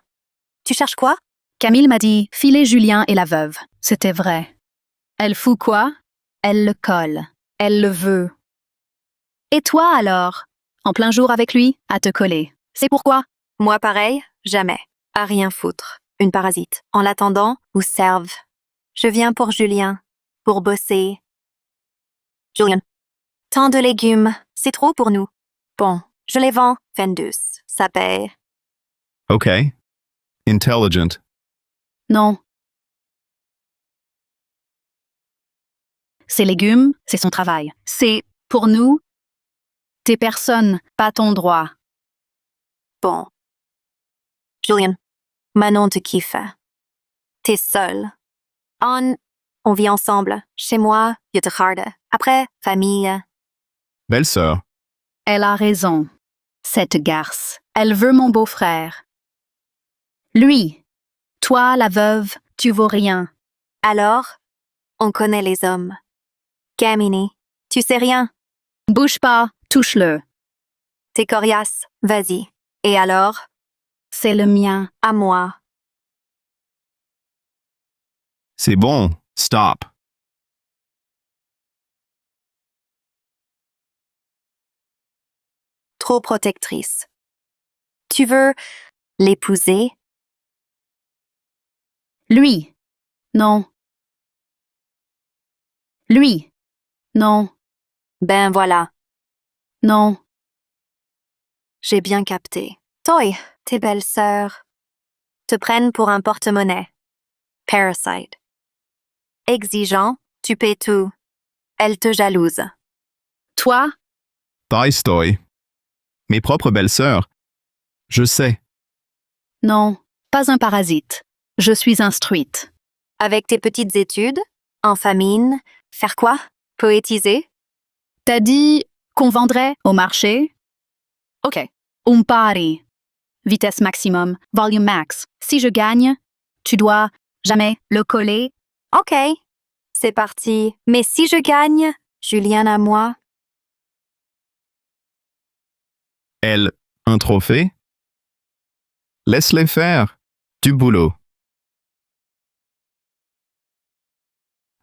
Tu cherches quoi? Camille m'a dit filer Julien et la veuve. C'était vrai. Elle fout quoi? Elle le colle. Elle le veut. Et toi alors? En plein jour avec lui, à te coller. C'est pourquoi? Moi pareil, jamais. À rien foutre. Une parasite. En l'attendant, ou serve. Je viens pour Julien. Pour bosser. Julien. Tant de légumes, c'est trop pour nous. Bon, je les vends. 22. Ça paye. OK. Intelligent. Non. Ces légumes, c'est son travail. C'est, pour nous, tes personnes, pas ton droit. Bon. Julien. Manon te kiffe. T'es seule. On vit ensemble. Chez moi, je te garde. Après, famille. Belle-sœur. Elle a raison. Cette garce. Elle veut mon beau-frère. Lui. Toi, la veuve, tu vaux rien. Alors, on connaît les hommes. Camini, tu sais rien. Bouge pas, touche-le. T'es coriace, vas-y. Et alors? C'est le mien. À moi. C'est bon. Stop. Trop protectrice. Tu veux l'épouser? Lui. Non. Lui. Non. Ben voilà. Non. J'ai bien capté. Toi, tes belles sœurs te prennent pour un porte-monnaie. Parasite. Exigeant, tu paies tout. Elle te jalouse. Toi? Tolstoy. Mes propres belles-sœurs. Je sais. Non, pas un parasite. Je suis instruite. Avec tes petites études, en famine, faire quoi? Poétiser? T'as dit qu'on vendrait au marché? OK. Pari. Vitesse maximum, volume max. Si je gagne, tu dois jamais le coller. OK. C'est parti. Mais si je gagne, Julien à moi. Elle, un trophée? Laisse-les faire. Du boulot.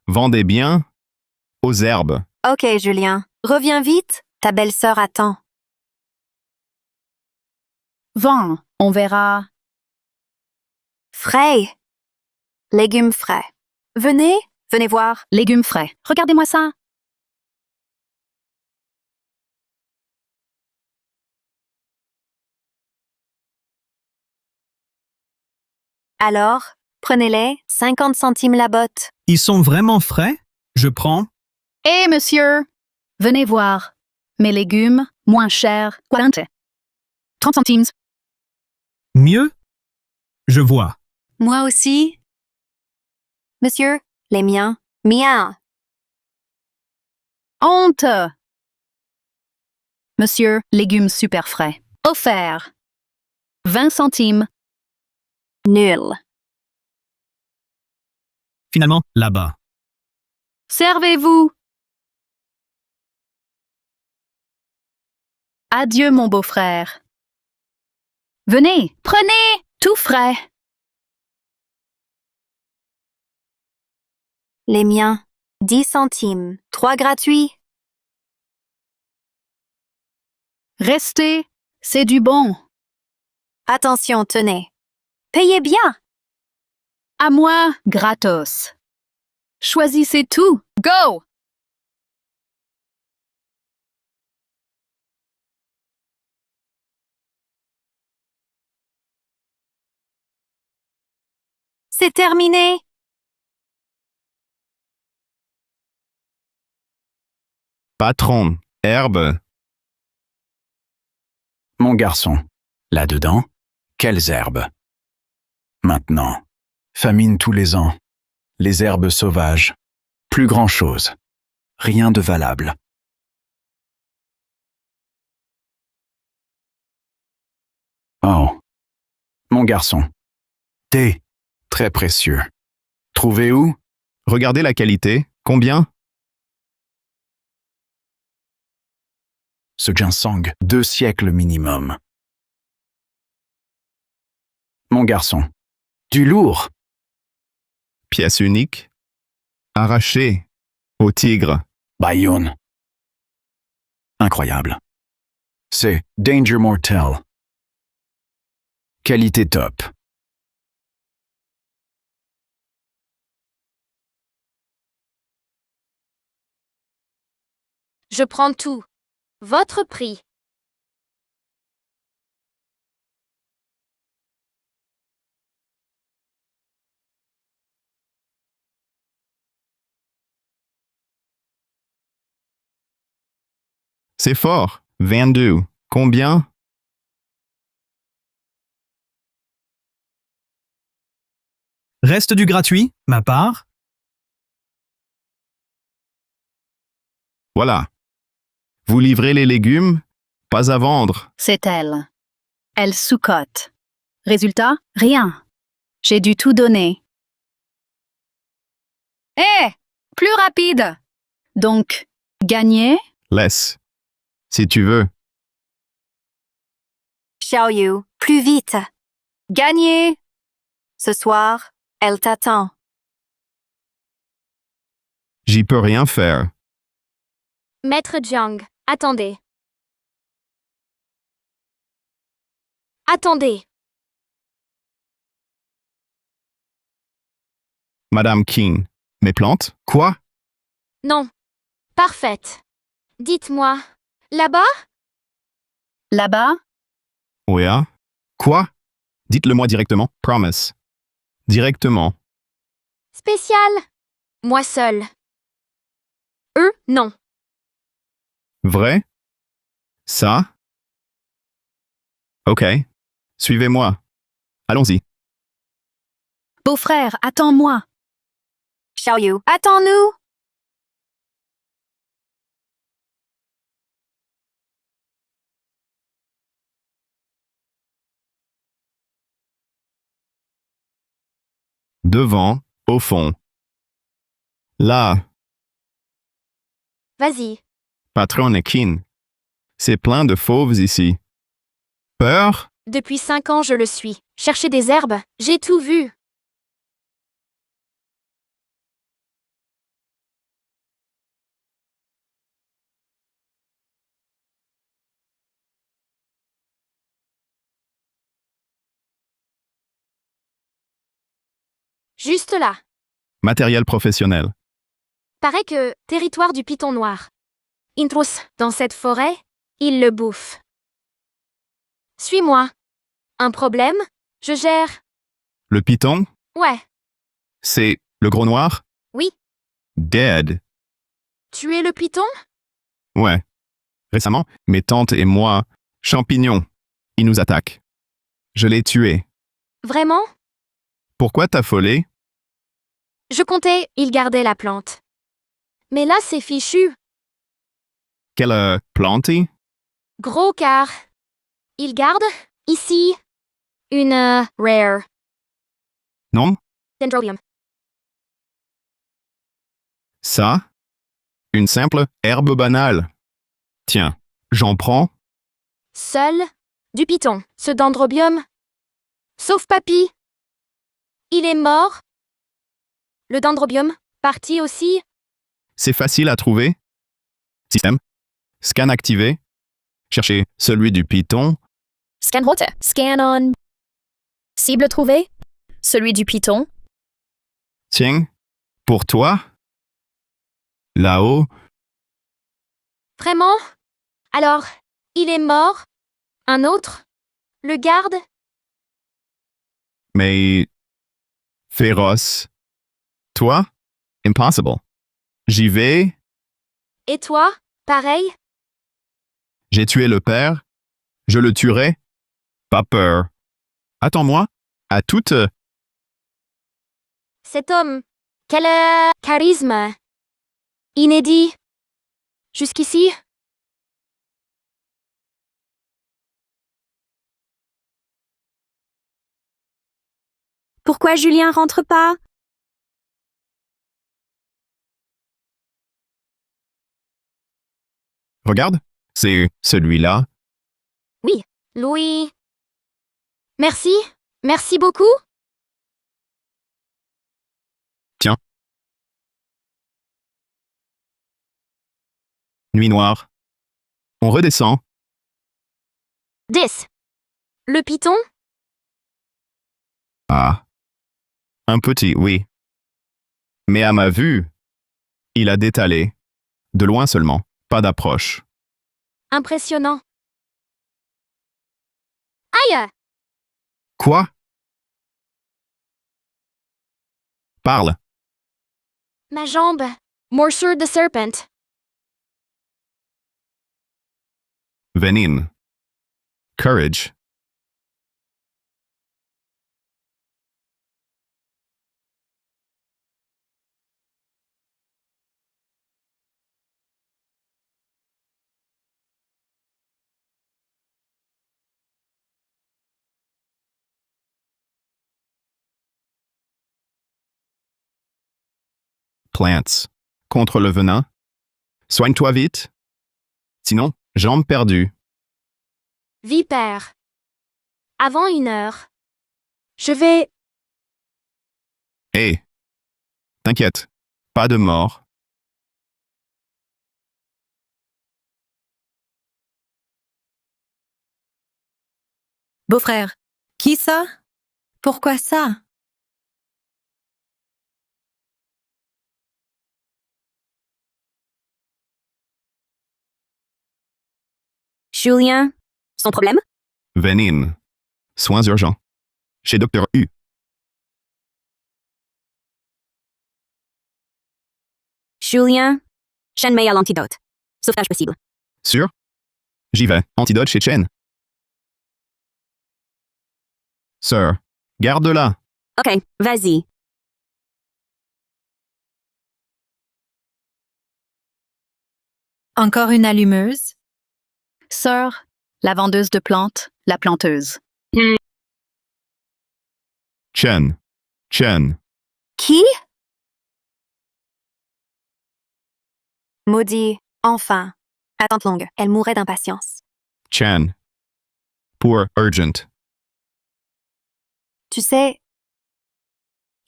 Vendez bien aux herbes. OK, Julien. Reviens vite. Ta belle-sœur attend. Vends, on verra. Frais. Légumes frais. Venez voir. Légumes frais. Regardez-moi ça. Alors, prenez-les, 50 centimes la botte. Ils sont vraiment frais? Je prends. Eh, monsieur! Venez voir. Mes légumes, moins chers, 40. 30 centimes. Mieux? Je vois. Moi aussi. Monsieur, les miens. Miens. Honte! Monsieur, légumes super frais. Offert. 20 centimes. Nul. Finalement, là-bas. Servez-vous! Adieu, mon beau-frère. Venez, prenez, tout frais. Les miens. 10 centimes. 3 gratuits. Restez, c'est du bon. Attention, tenez. Payez bien. À moi, gratos. Choisissez tout. Go! C'est terminé. Patron, herbe. Mon garçon, là-dedans, quelles herbes? Maintenant, famine tous les ans, les herbes sauvages, plus grand-chose, rien de valable. Oh. Mon garçon. Thé. Très précieux. Trouvé où? Regardez la qualité. Combien? Ce ginseng. 2 siècles minimum. Mon garçon. Du lourd. Pièce unique. Arraché. Au tigre. Bayonne. Incroyable. C'est Danger Mortel. Qualité top. Je prends tout. Votre prix. C'est fort. 22. Combien? Reste du gratuit, ma part. Voilà. Vous livrez les légumes? Pas à vendre. C'est elle. Elle sous-cote. Résultat, rien. J'ai dû tout donner. Hé! Plus rapide! Donc, gagner? Laisse. Si tu veux. Xiaoyu, plus vite. Gagner! Ce soir, elle t'attend. J'y peux rien faire. Maître Jiang, attendez. Attendez. Madame King. Mes plantes? Quoi? Non. Parfaite. Dites-moi. Là-bas? Là-bas? Oui, hein? Quoi? Dites-le-moi directement. Promise. Directement. Spécial. Moi seul. Eux, non. Vrai? Ça? Ok. Suivez-moi. Allons-y. Beau-frère, attends-moi. Xiaoyu, attends-nous. Devant, au fond. Là, Vas-y. patron King. C'est plein de fauves ici. Peur? Depuis 5 ans, je le suis. Chercher des herbes, j'ai tout vu. Juste là. Matériel professionnel. Paraît que, territoire du python noir. Intrus, dans cette forêt, il le bouffe. Suis-moi. Un problème? Je gère. Le python? Ouais. C'est le gros noir? Oui. Dead. Tuer le python? Ouais. Récemment, mes tantes et moi, champignons. Ils nous attaquent. Je l'ai tué. Vraiment? Pourquoi t'affoler? Je comptais, il gardait la plante. Mais là, c'est fichu. Quelle planté? Gros car. Il garde, ici, une rare. Non? Dendrobium. Ça? Une simple herbe banale. Tiens, j'en prends? Seul, du python, ce dendrobium. Sauf papy. Il est mort. Le dendrobium, parti aussi. C'est facile à trouver. Système. Scan activé. Cherchez celui du python. Scan route. Scan on. Cible trouvée. Celui du python. Tiens, pour toi. Là-haut. Vraiment? Alors, il est mort? Un autre? Le garde? Mais féroce. Toi? Impossible. J'y vais. Et toi? Pareil? J'ai tué le père. Je le tuerai. Pas peur. Attends-moi. À toute. Cet homme, quel charisme! Inédit. Jusqu'ici? Pourquoi Julien rentre pas? Regarde, c'est celui-là. Oui, Louis. Merci, merci beaucoup. Tiens. Nuit noire. On redescend. 10. Le python? Ah. Un petit, oui. Mais à ma vue, il a détalé. De loin seulement, pas d'approche. Impressionnant. Aïe! Quoi? Parle. Ma jambe. Morsure de serpent. Venin. Courage. Plants. Contre le venin. Soigne-toi vite. Sinon, jambes perdues. Vipère. Avant 1 heure. Je vais... Hé. T'inquiète. Pas de mort. Beau-frère. Qui ça? Pourquoi ça? Julien, son problème? Venin. Soins urgents. Chez Dr. U. Julien, Chen Mei à l'antidote. Sauvetage possible. Sûr? J'y vais. Antidote chez Chen. Sir. Garde-la. Ok, vas-y. Encore une allumeuse? Sœur, la vendeuse de plantes, la planteuse. Chen. Chen. Qui? Maudit, enfin. Attente longue, elle mourait d'impatience. Chen. Pour urgent. Tu sais,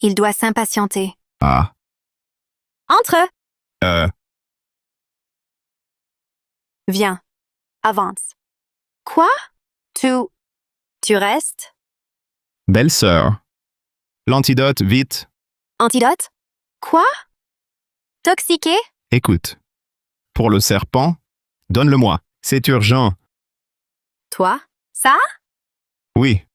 il doit s'impatienter. Ah. Entre! Viens, avance. Quoi? Tu restes? Belle-sœur. L'antidote, vite. Antidote? Quoi? Toxiqué? Écoute. Pour le serpent, donne-le-moi. C'est urgent. Toi? Ça? Oui.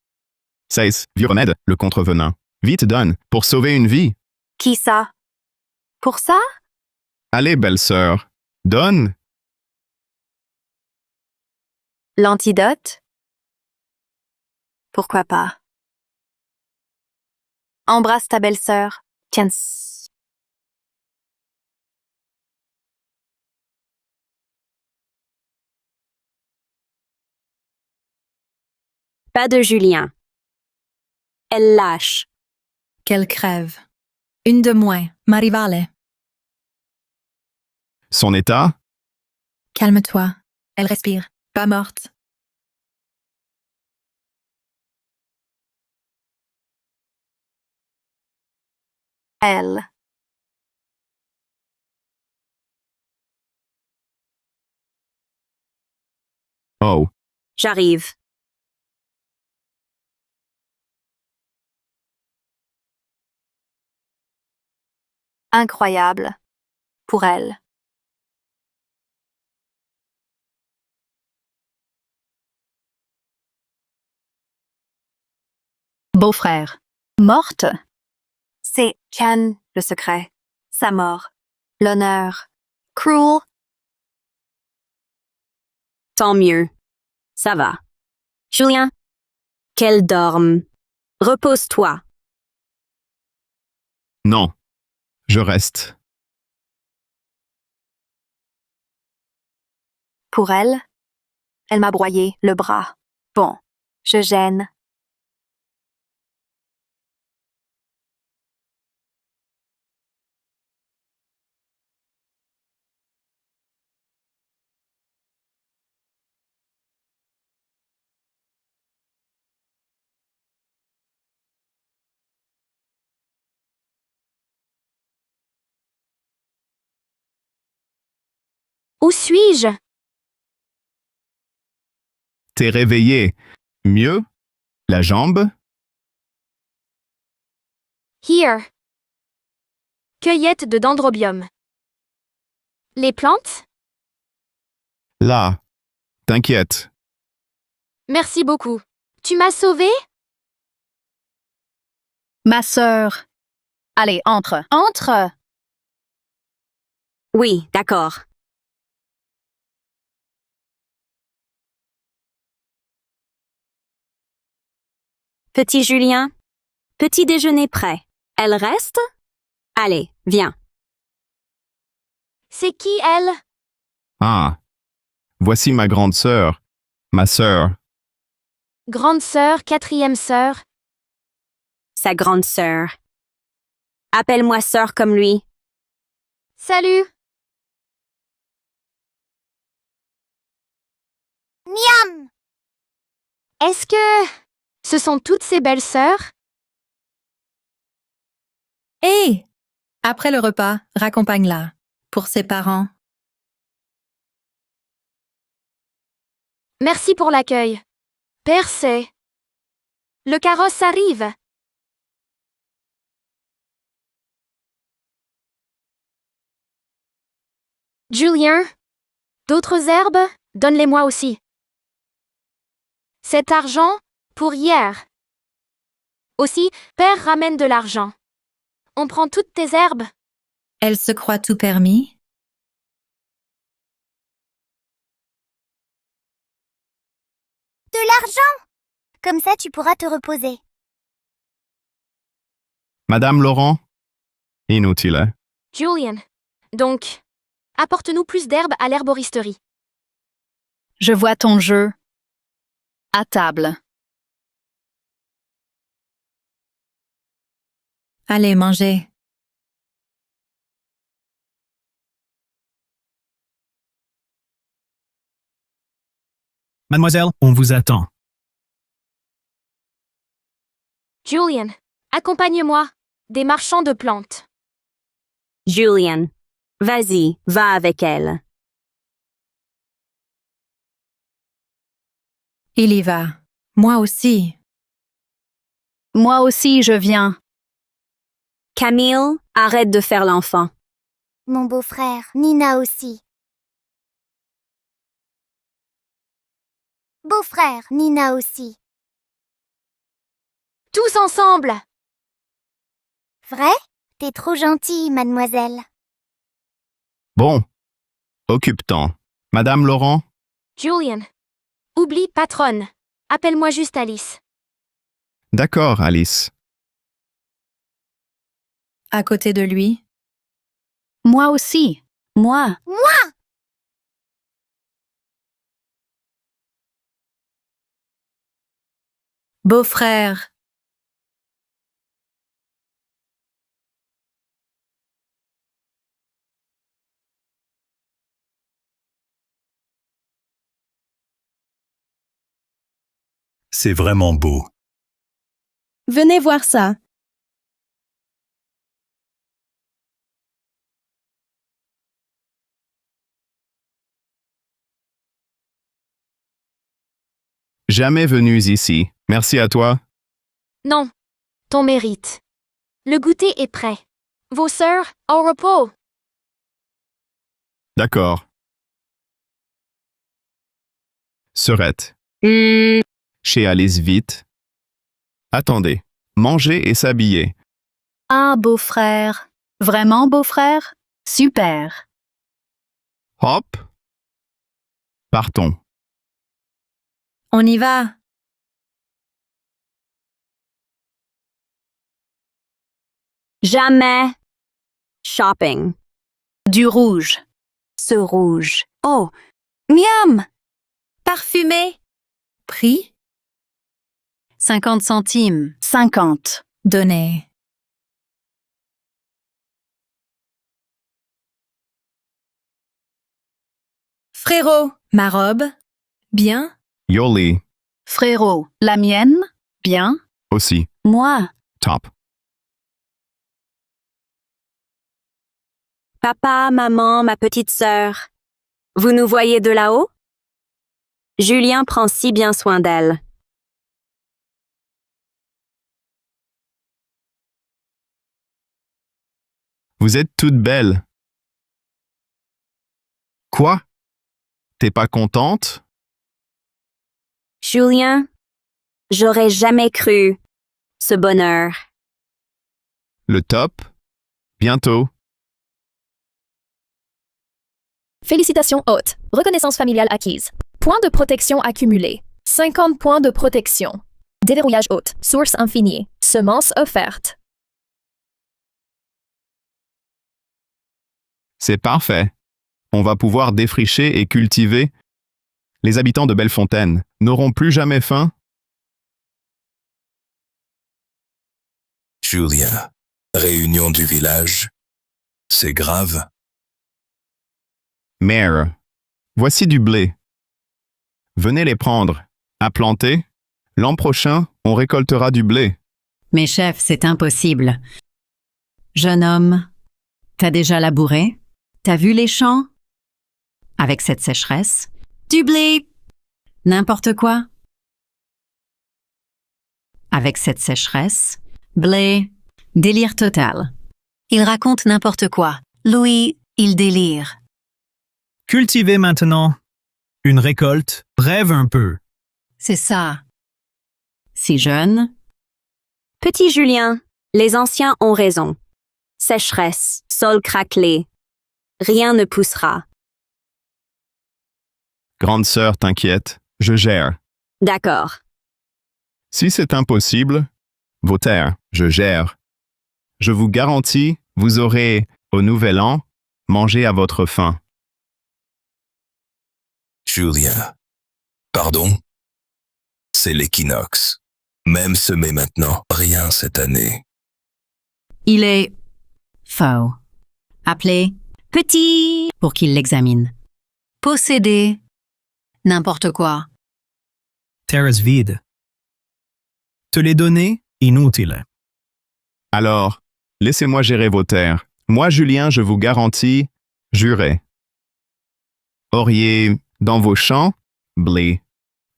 16. Vieux remède, le contre-venin. Vite, donne, pour sauver une vie. Qui ça? Pour ça? Allez, belle-sœur. Donne. L'antidote? Pourquoi pas? Embrasse ta belle-sœur. Tiens. Pas de Julien. Elle lâche. Qu'elle crève. Une de moins, ma rivale. Son état? Calme-toi. Elle respire. Pas morte. Elle. Oh. J'arrive. Incroyable. Pour elle. Beau-frère. Morte? C'est Chan, le secret. Sa mort. L'honneur. Cruel. Tant mieux. Ça va. Julien, qu'elle dorme. Repose-toi. Non. Je reste. Pour elle, elle m'a broyé le bras. Bon, je gêne. Où suis-je? T'es réveillé. Mieux? La jambe? Here. Cueillette de dendrobium. Les plantes? Là. T'inquiète. Merci beaucoup. Tu m'as sauvé? Ma sœur. Allez, entre. Entre! Oui, d'accord. Petit Julien, petit déjeuner prêt. Elle reste? Allez, viens. C'est qui elle? Ah. Voici ma grande sœur. Ma sœur. Grande sœur, quatrième sœur. Sa grande sœur. Appelle-moi sœur comme lui. Salut. Miam. Est-ce que ce sont toutes ces belles sœurs? Hé! Après le repas, raccompagne-la. Pour ses parents. Merci pour l'accueil. Percé. Le carrosse arrive. Julien, d'autres herbes, donne-les-moi aussi. Cet argent, pour hier. Aussi, père ramène de l'argent. On prend toutes tes herbes. Elle se croit tout permis. De l'argent! Comme ça, tu pourras te reposer. Madame Laurent? Inutile, hein? Julien, donc, apporte-nous plus d'herbes à l'herboristerie. Je vois ton jeu. À table. Allez, mangez. Mademoiselle, on vous attend. Julien, accompagne-moi. Des marchands de plantes. Julien, vas-y, va avec elle. Il y va. Moi aussi. Moi aussi, je viens. Camille, arrête de faire l'enfant. Mon beau-frère, Nina aussi. Beau-frère, Nina aussi. Tous ensemble! Vrai? T'es trop gentille, mademoiselle. Bon. Occupe-t'en. Madame Laurent? Julien, oublie patronne. Appelle-moi juste Alice. D'accord, Alice. À côté de lui. Moi aussi. Moi. Moi! Beau-frère. C'est vraiment beau. Venez voir ça. Jamais venus ici. Merci à toi. Non, ton mérite. Le goûter est prêt. Vos sœurs, au repos. D'accord. Sœurette. Chez Alice vite. Attendez. Manger et s'habiller. Ah, beau-frère. Vraiment, beau-frère? Super. Hop. Partons. On y va. Jamais. Shopping. Du rouge. Ce rouge. Oh, miam! Parfumé. Prix? 50 centimes. 50. Donnez. Frérot, ma robe. Bien? Yoli. Frérot. La mienne? Bien? Aussi. Moi. Top. Papa, maman, ma petite sœur. Vous nous voyez de là-haut? Julien prend si bien soin d'elle. Vous êtes toute belle. Quoi? T'es pas contente? Julien, j'aurais jamais cru ce bonheur. Le top? Bientôt. Félicitations hôte. Reconnaissance familiale acquise. Points de protection accumulés. 50 points de protection. Déverrouillage hôte. Source infinie. Semences offertes. C'est parfait. On va pouvoir défricher et cultiver. Les habitants de Bellefontaine n'auront plus jamais faim. Julien, réunion du village. C'est grave. Mère, voici du blé. Venez les prendre. À planter. L'an prochain, on récoltera du blé. Mais chef, c'est impossible. Jeune homme, t'as déjà labouré? T'as vu les champs? Avec cette sécheresse? Du blé! N'importe quoi. Avec cette sécheresse? Blé, délire total. Il raconte n'importe quoi. Louis, il délire. Cultivez maintenant. Une récolte. Rêve un peu. C'est ça. Si jeune? Petit Julien, les anciens ont raison. Sécheresse, sol craquelé. Rien ne poussera. Grande sœur, t'inquiète, je gère. D'accord. Si c'est impossible, vos terres, je gère. Je vous garantis, vous aurez, au nouvel an, mangé à votre faim. Julien. Pardon? C'est l'équinoxe. Même semé maintenant, rien cette année. Il est faux. Appelé petit pour qu'il l'examine. Posséder n'importe quoi. Terrasse vide. Te les donner, inutile. Alors, laissez-moi gérer vos terres. Moi, Julien, je vous garantis, jurez. Auriez, dans vos champs, blé,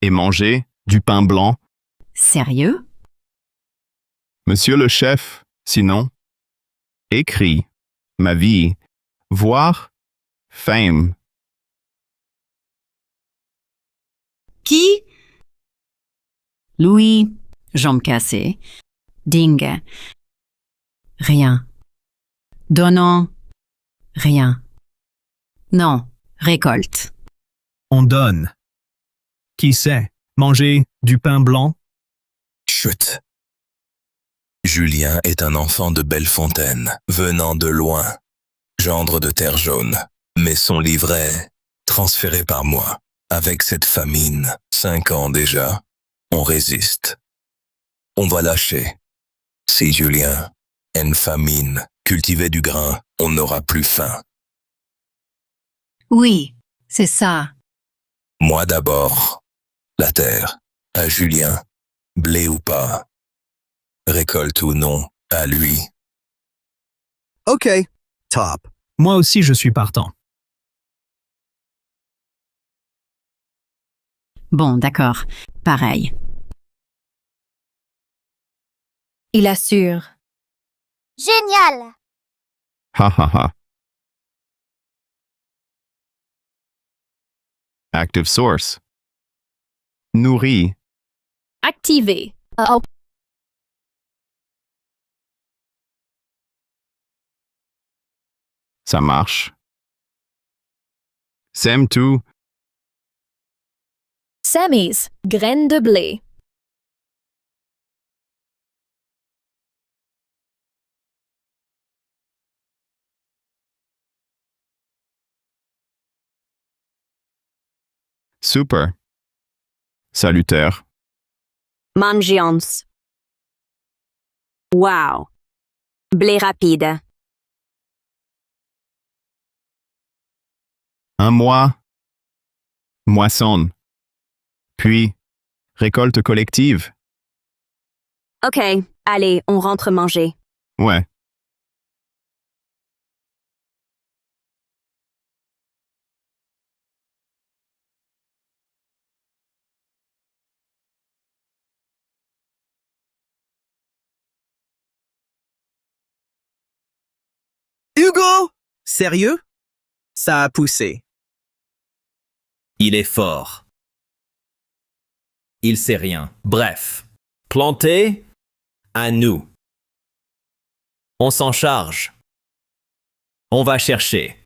et mangé du pain blanc. Sérieux? Monsieur le chef, sinon, écrit, ma vie, voir, fame. Qui? Louis, jambes cassées. Ding. Rien. Donnant. Rien. Non, récolte. On donne. Qui sait? Manger du pain blanc? Chut. Julien est un enfant de Bellefontaine, venant de loin, gendre de terre jaune, mais son livret, transféré par moi. Avec cette famine, 5 ans déjà, on résiste. On va lâcher. Si Julien, une famine, cultivait du grain, on n'aura plus faim. Oui, c'est ça. Moi d'abord. La terre, à Julien, blé ou pas. Récolte ou non, à lui. OK. Top. Moi aussi, je suis partant. Bon, d'accord. Pareil. Il assure. Génial! Ha ha ha. Active source. Nourri. Activé. Ça marche. Sème tout. Sammy's. Graines de blé. Super. Salutaire. Mangions. Wow. Blé rapide. Un mois. Moissonne. Puis, récolte collective. OK, allez, on rentre manger. Ouais. Hugo! Sérieux? Ça a poussé. Il est fort. Il sait rien. Bref, planté, à nous. On s'en charge. On va chercher.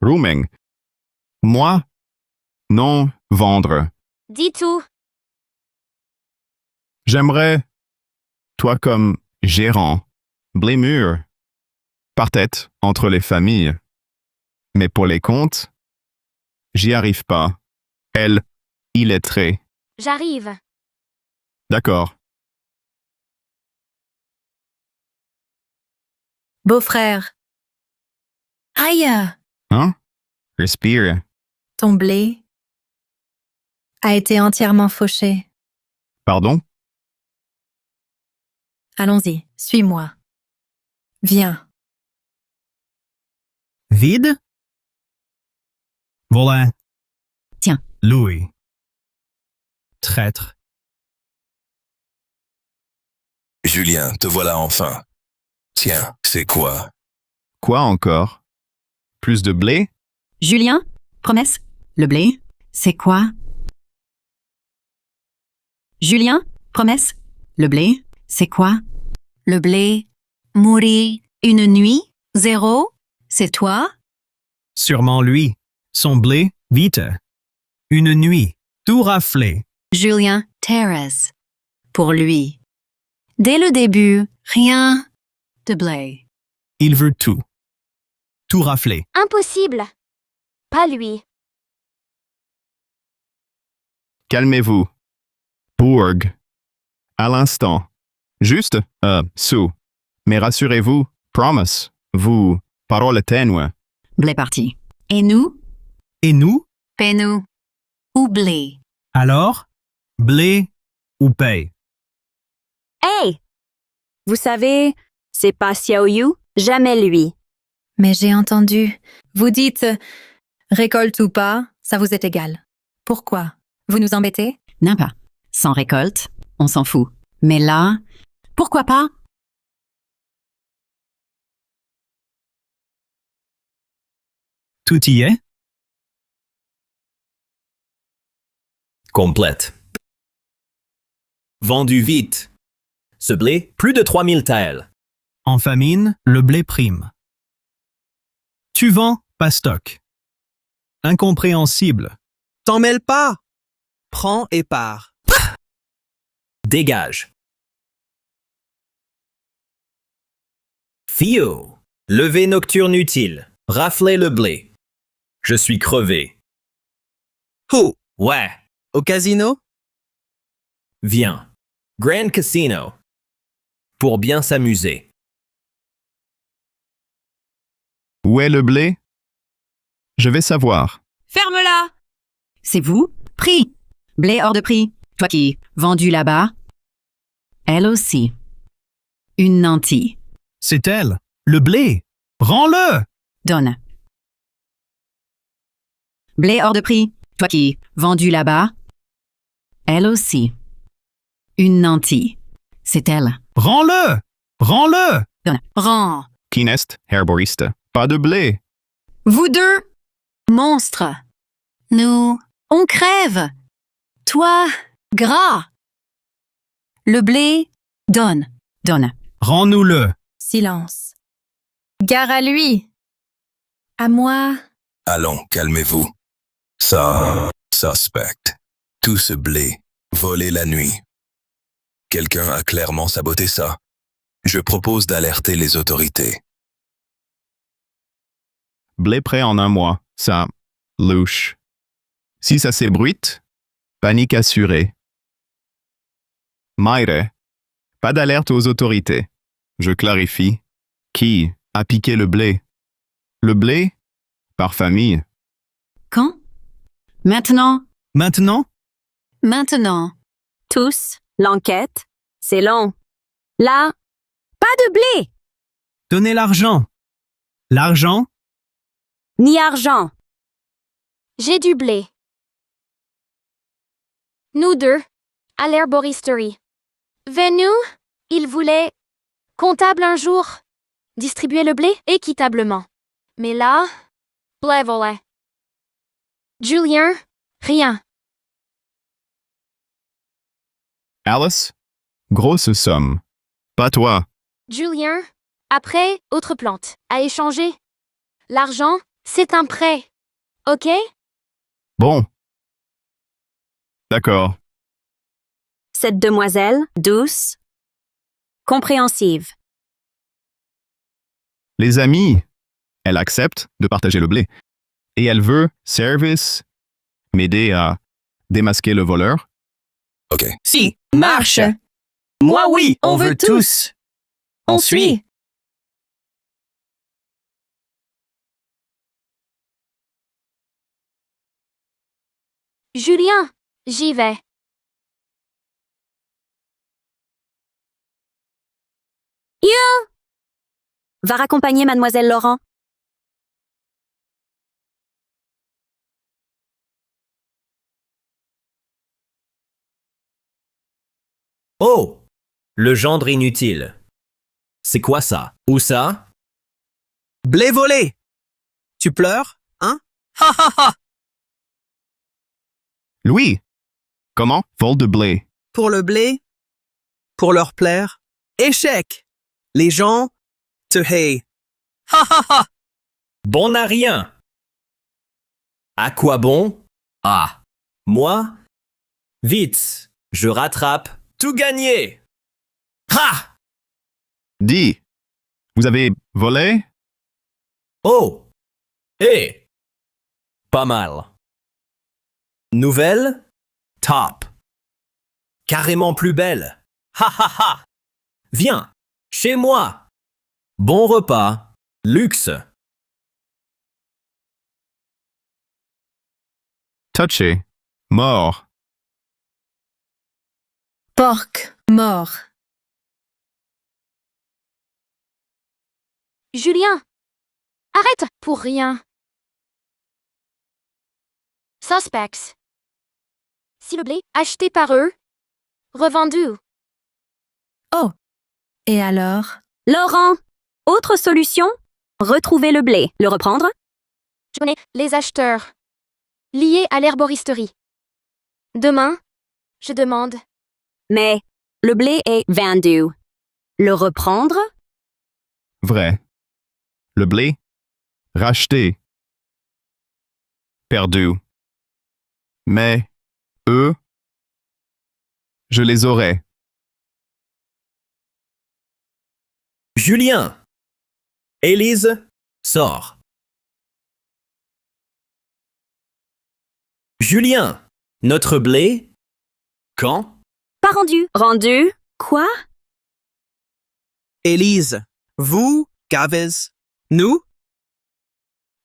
Rooming. Moi? Non, vendre. Dis tout. J'aimerais, toi comme gérant, blé mûr, par tête entre les familles. Mais pour les comptes, j'y arrive pas. Elle, illettrée. J'arrive. D'accord. Beau-frère. Aïe! Hein? Respire. Ton blé a été entièrement fauché. Pardon? Allons-y, suis-moi. Viens. Vide? Voilà. Tiens. Louis. Traître. Julien, te voilà enfin. Tiens, c'est quoi? Quoi encore? Plus de blé? Julien, promesse, le blé, c'est quoi? Julien, promesse, le blé, c'est quoi? Le blé, mourir, une nuit, 0, c'est toi? Sûrement lui. Son blé, vite. Une nuit, tout raflé. Julien, Thérèse, pour lui. Dès le début, rien de blé. Il veut tout. Tout raflé. Impossible. Pas lui. Calmez-vous. Bourg. À l'instant. Juste, sous. Mais rassurez-vous, promise, vous, parole ténue. Blé parti. Et nous? Et nous? Paie-nous. Ou blé. Alors? Blé ou paye? Hey! Vous savez, c'est pas Xiaoyu, jamais lui. Mais j'ai entendu. Vous dites récolte ou pas, ça vous est égal. Pourquoi? Vous nous embêtez? Non pas. Sans récolte, on s'en fout. Mais là, pourquoi pas? Tout y est? Complète. Vendu vite. Ce blé, plus de 3000 taels. En famine, le blé prime. Tu vends, pas stock. Incompréhensible. T'en mêles pas. Prends et pars. Dégage. Fio. Levée nocturne utile. Rafler le blé. Je suis crevé. Où? Ouais. Au casino? Viens. Grand Casino. Pour bien s'amuser. Où est le blé? Je vais savoir. Ferme-la! C'est vous? Prix! Blé hors de prix. Toi qui, vendu là-bas. Elle aussi. Une nantie. C'est elle. Le blé. Rends-le! Donne. Blé hors de prix. Toi qui, vendu là-bas. Elle aussi. Une nantie. C'est elle. Rends-le! Rends-le! Donne. Rends. Kinest, herboriste. Pas de blé. Vous deux, monstres. Nous, on crève. Toi, gras. Le blé, donne. Donne. Rends-nous-le. Silence. Gare à lui. À moi. Allons, calmez-vous. Ça, suspect. Tout ce blé, volé la nuit. Quelqu'un a clairement saboté ça. Je propose d'alerter les autorités. Blé prêt en 1 mois. Ça, louche. Si ça s'ébruite, panique assurée. Maire, pas d'alerte aux autorités. Je clarifie. Qui a piqué le blé? Le blé? Par famille. Quand? Maintenant? Maintenant? Maintenant. Tous, l'enquête, c'est long. Là, pas de blé, Donnez l'argent. L'argent? ni argent. J'ai du blé. Nous deux, à l'herboristerie. Venu, il voulait, comptable un jour, distribuer le blé équitablement. Mais là, blé volé. Julien, rien. Alice, grosse somme. Pas toi. Julien, après, autre plante, à échanger. L'argent, c'est un prêt. OK? Bon. D'accord. Cette demoiselle, douce, compréhensive. Les amis, elle accepte de partager le blé. Et elle veut service, m'aider à démasquer le voleur. Ok. Si, marche. Moi oui, on veut tous. On suit. Julien, j'y vais. Yo! Va raccompagner mademoiselle Laurent. Oh! Le gendre inutile. C'est quoi ça? Où ça? Blé volé. Tu pleures, hein? Ha ha ha! Louis, comment? Vol de blé. Pour le blé, pour leur plaire, échec. Les gens te haïssent. Ha ha ha! Bon à rien. À quoi bon? Ah. Moi? Vite, je rattrape. Tout gagné! Ha! Dis, vous avez volé? Oh! Eh! Pas mal. Nouvelle? Top. Carrément plus belle. Ha ha ha! Viens, chez moi. Bon repas. Luxe. Touché. Mort. Porc, mort. Julien, arrête pour rien. Suspects. Si le blé acheté par eux, revendu. Oh. Et alors? Laurent, autre solution? Retrouver le blé, le reprendre? Je connais les acheteurs. Liés à l'herboristerie. Demain, je demande. Mais le blé est vendu. Le reprendre? Vrai. Le blé? Racheté. Perdu. Mais, eux, je les aurai. Julien. Élise, sors. Julien, notre blé? Quand? Pas rendu. Rendu? Quoi? Élise, vous, Gavez, nous?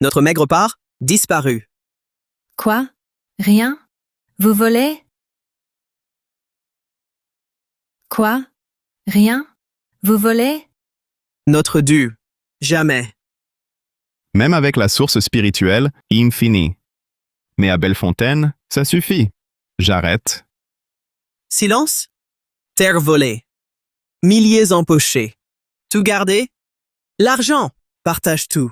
Notre maigre part, disparu. Quoi? Rien? Vous volez? Quoi? Rien? Vous volez? Notre dû. Jamais. Même avec la source spirituelle, infinie. Mais à Bellefontaine, ça suffit. J'arrête. Silence? Terre volée. Milliers empochés. Tout gardé? L'argent. Partage tout.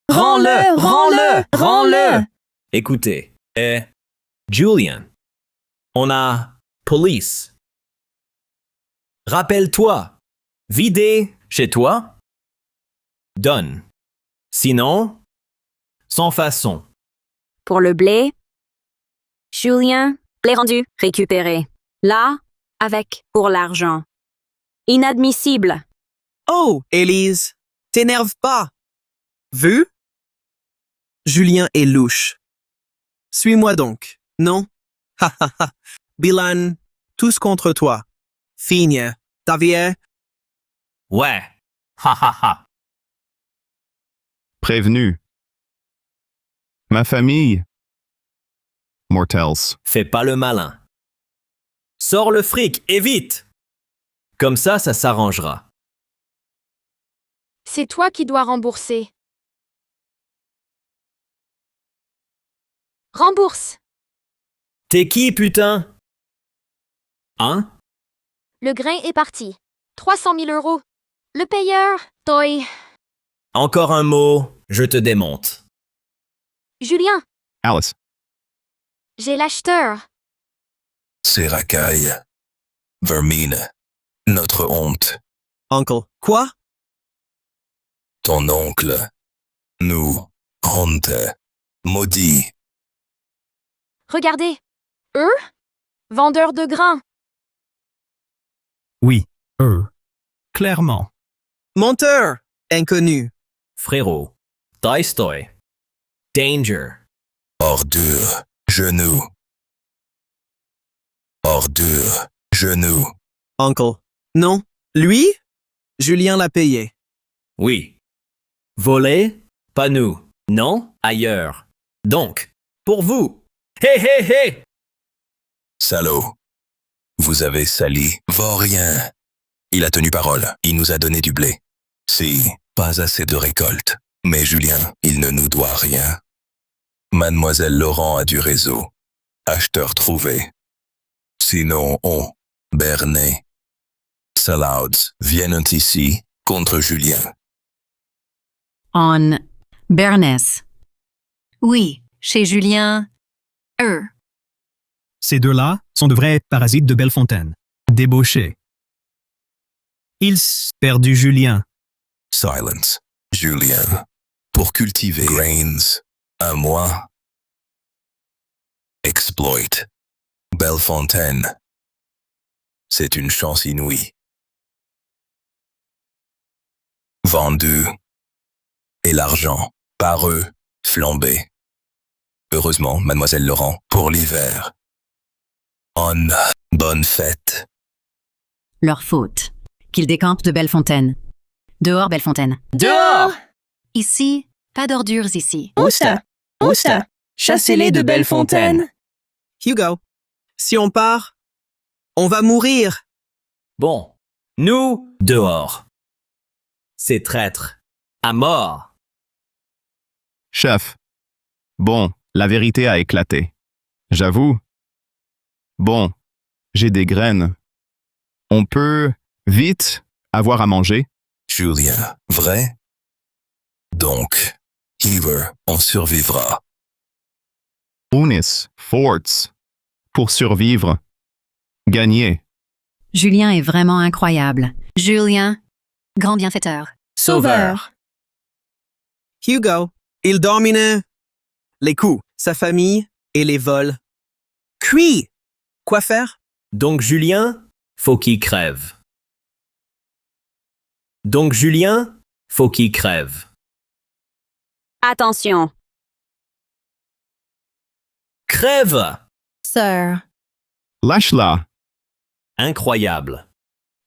Rends-le, rends-le, rends-le. Écoutez, Julian, on a police. Rappelle-toi, vider chez toi, donne. Sinon, sans façon. Pour le blé? Julien, blé rendu, récupéré. Là, avec pour l'argent. Inadmissible. Oh, Élise, t'énerve pas. Vu? Julien est louche. Suis-moi donc, non? Ha ha ha. Bilan, tous contre toi. Figne, Tavier. Ouais, ha ha ha. Prévenu. Ma famille. Mortels. Fais pas le malin. Sors le fric et vite. Comme ça s'arrangera. C'est toi qui dois rembourser. Rembourse. T'es qui, putain? Hein? Le grain est parti. 300 000 euros. Le payeur, toi. Encore un mot, je te démonte. Julien, Alice. j'ai l'acheteur. Ces racailles. Vermine. Notre honte. Uncle. Quoi? Ton oncle. Nous. Honte. Maudit. Regardez. Eux? Vendeurs de grains. Oui, eux. Clairement. Menteur. Inconnu. Frérot. Tolstoy. Danger. Ordure. Genou. Ordure. Genou. Uncle. Non. Lui? Julien l'a payé. Oui. Voler? Pas nous. Non? Ailleurs. Donc, pour vous. Hé hé hé! Salaud. Vous avez sali Vaurien. Il a tenu parole. Il nous a donné du blé. Si, pas assez de récolte. Mais Julien, il ne nous doit rien. Mademoiselle Laurent a du réseau. Acheteur trouvé. Sinon, on, Bernet, Salouds viennent ici contre Julien. On Bernès. Oui, chez Julien. Eux. Ces deux-là sont de vrais parasites de Bellefontaine. Débauchés. Ils perdu Julien. Silence. Julien. Pour cultiver grains. Un mois. Exploit. Bellefontaine. C'est une chance inouïe. Vendu. Et l'argent, par eux, flambé. Heureusement, mademoiselle Laurent, pour l'hiver. On, bonne fête. Leur faute. Qu'ils décampent de Bellefontaine. Dehors, Bellefontaine. Dehors! Ici, pas d'ordures ici. Où ça? Où ça? Chassez-les de Bellefontaine. Hugo. Si on part, on va mourir. Bon. Nous, dehors. Ces traîtres. À mort. Chef. Bon, la vérité a éclaté. J'avoue. Bon, j'ai des graines. On peut, vite, avoir à manger? Julien, vrai? Donc, Heaver, on survivra. Unis, forts. Pour survivre. Gagner. Julien est vraiment incroyable. Julien, grand bienfaiteur. Sauveur. Hugo. Il domine les coups, sa famille et les vols. Cuit. Quoi faire? Donc Julien, faut qu'il crève. Donc Julien, faut qu'il crève. Attention. Crève! Sir. Lâche-la. Incroyable.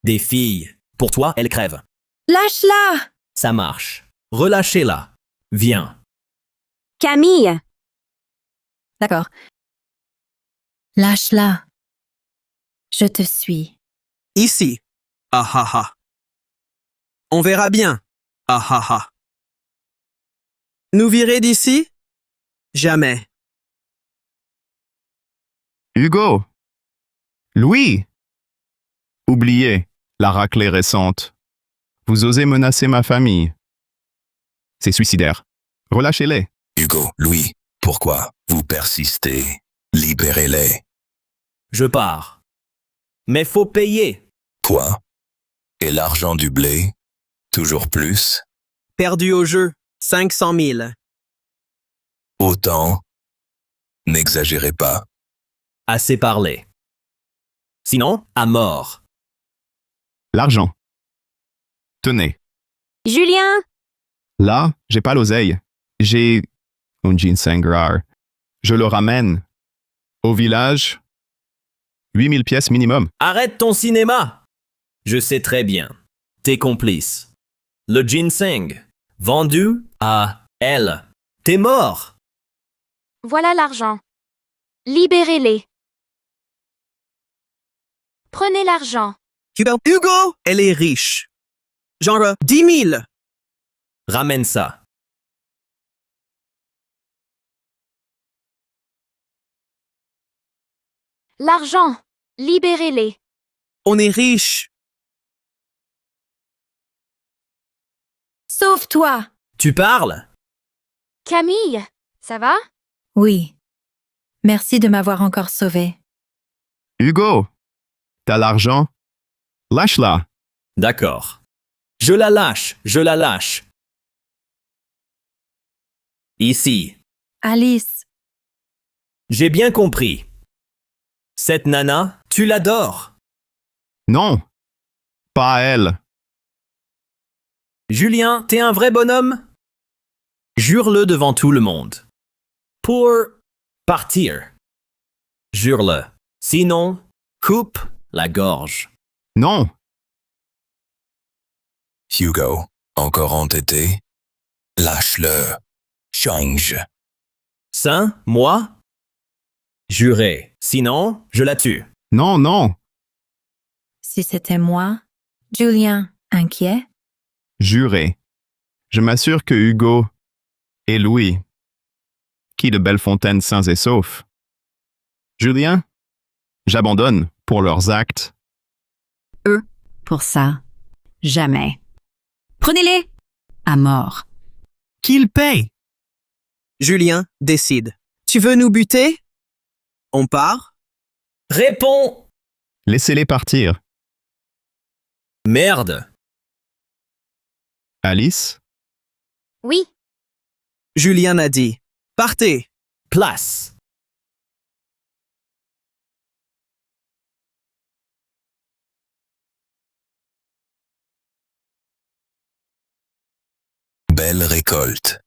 Des filles. Pour toi, elles crèvent. Lâche-la! Ça marche. Relâchez-la. Viens. Camille. D'accord. Lâche-la. Je te suis. Ici. Ah ah ah. On verra bien. Ah ah ah. Nous virer d'ici? Jamais. Hugo. Louis. Oubliez la raclée récente. Vous osez menacer ma famille. C'est suicidaire. Relâchez-les. Hugo, Louis, pourquoi vous persistez? Libérez-les. Je pars. Mais faut payer. Quoi? Et l'argent du blé? Toujours plus? Perdu au jeu. 500 000. Autant? N'exagérez pas. Assez parlé. Sinon, à mort. L'argent. Tenez. Julien. Là, j'ai pas l'oseille. J'ai un ginseng rare. Je le ramène. Au village, 8000 pièces minimum. Arrête ton cinéma! Je sais très bien. T'es complice. Le ginseng, vendu à elle. T'es mort! Voilà l'argent. Libérez-les. Prenez l'argent. Hugo, elle est riche. Genre 10 000. Ramène ça. L'argent. Libérez-les. On est riche. Sauve-toi! Tu parles? Camille, ça va? Oui. Merci de m'avoir encore sauvé. Hugo, t'as l'argent? Lâche-la. D'accord. Je la lâche, je la lâche. Ici. Alice, J'ai bien compris. Cette nana, tu l'adores. Non, pas à elle. Julien, t'es un vrai bonhomme? Jure-le devant tout le monde. Pour partir. Jure-le. Sinon, coupe la gorge. Non, Hugo, encore entêté? Lâche-le. Change. Ça, moi? Juré. Sinon, je la tue. non, non. si c'était moi, Julien, inquiet? Juré. Je m'assure que Hugo et Louis, qui de Bellefontaine sains et saufs. Julien, j'abandonne pour leurs actes. Eux, pour ça, jamais. Prenez-les! À mort. Qu'il paye! Julien décide. Tu veux nous buter? On part? Réponds! Laissez-les partir. Merde! Alice, Oui. Julien a dit. Partez! Place! Belle récolte.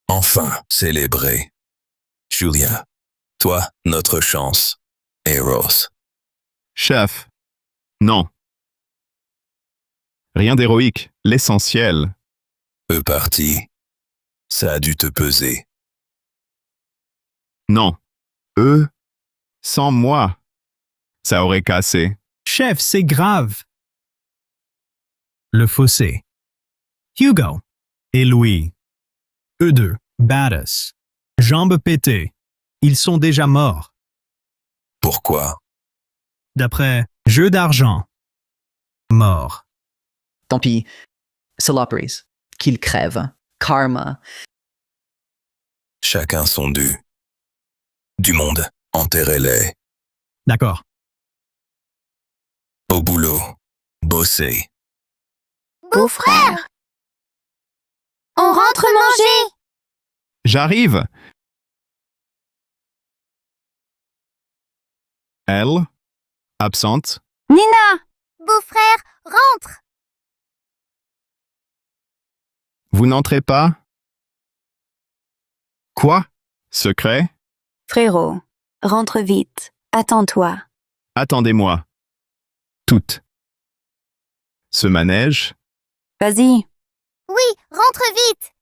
Enfin célébrée. Julien, toi, notre chance. Eros. chef. Non. Rien d'héroïque, l'essentiel. Eux partis. Ça a dû te peser. Non. Eux, sans moi, ça aurait cassé. Chef, c'est grave. Le fossé. Hugo et Louis. Eux deux, badass. Jambes pétées. Ils sont déjà morts. Pourquoi? D'après jeu d'argent. Mort. Tant pis. Saloperies. Qu'ils crèvent. Karma. Chacun son dû. Du monde, enterrez-les. D'accord. Au boulot. Bosser. Beau-frère! On rentre manger! J'arrive. Elle, absente. Nina! Beau-frère, rentre! Vous n'entrez pas? Quoi? Secret? Frérot, rentre vite. Attends-toi. Attendez-moi. Toutes. Ce manège? Vas-y. Oui, rentre vite!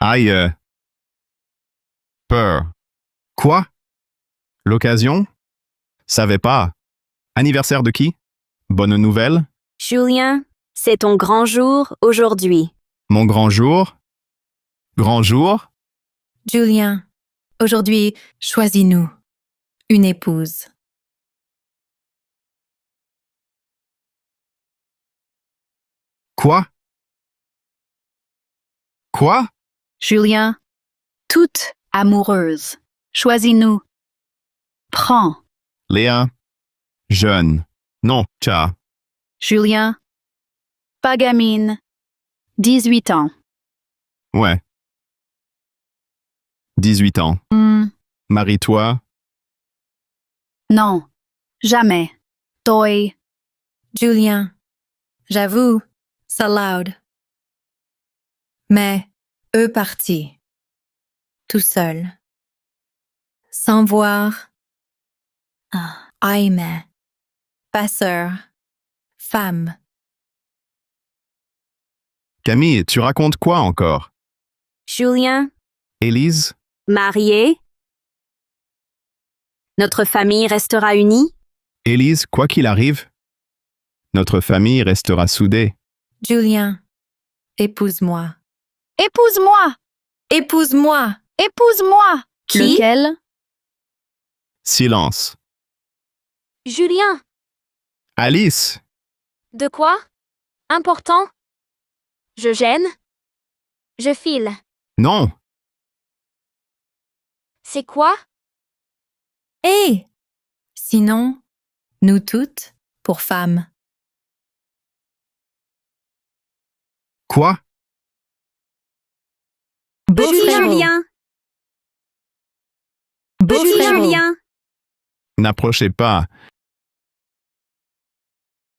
Aïe. Peur. Quoi? L'occasion? Savais pas. Anniversaire de qui? Bonne nouvelle? Julien, c'est ton grand jour aujourd'hui. Mon grand jour? Grand jour? Julien, aujourd'hui, choisis-nous une épouse. Quoi? Quoi? Julien, toute amoureuse. Choisis-nous. Prends. Léa? Jeune. Non, tcha. Julien, pas gamine. 18 ans. Ouais. 18 ans. Marie-toi? Non, jamais. Toi. Julien, j'avoue, c'est loud. Mais eux partis, tout seul, sans voir, aimer, passeur, femme. Camille, tu racontes quoi encore? Julien, Élise? marié. Notre famille restera unie. Élise, quoi qu'il arrive, Notre famille restera soudée. Julien, épouse-moi. Épouse-moi! Épouse-moi. Épouse-moi! Qui? Lequel? Silence. Julien, Alice! de quoi? Important? Je gêne? Je file. Non! C'est quoi? Hé! Sinon, nous toutes, pour femmes. Quoi? Petit Julien! Petit Julien! N'approchez pas.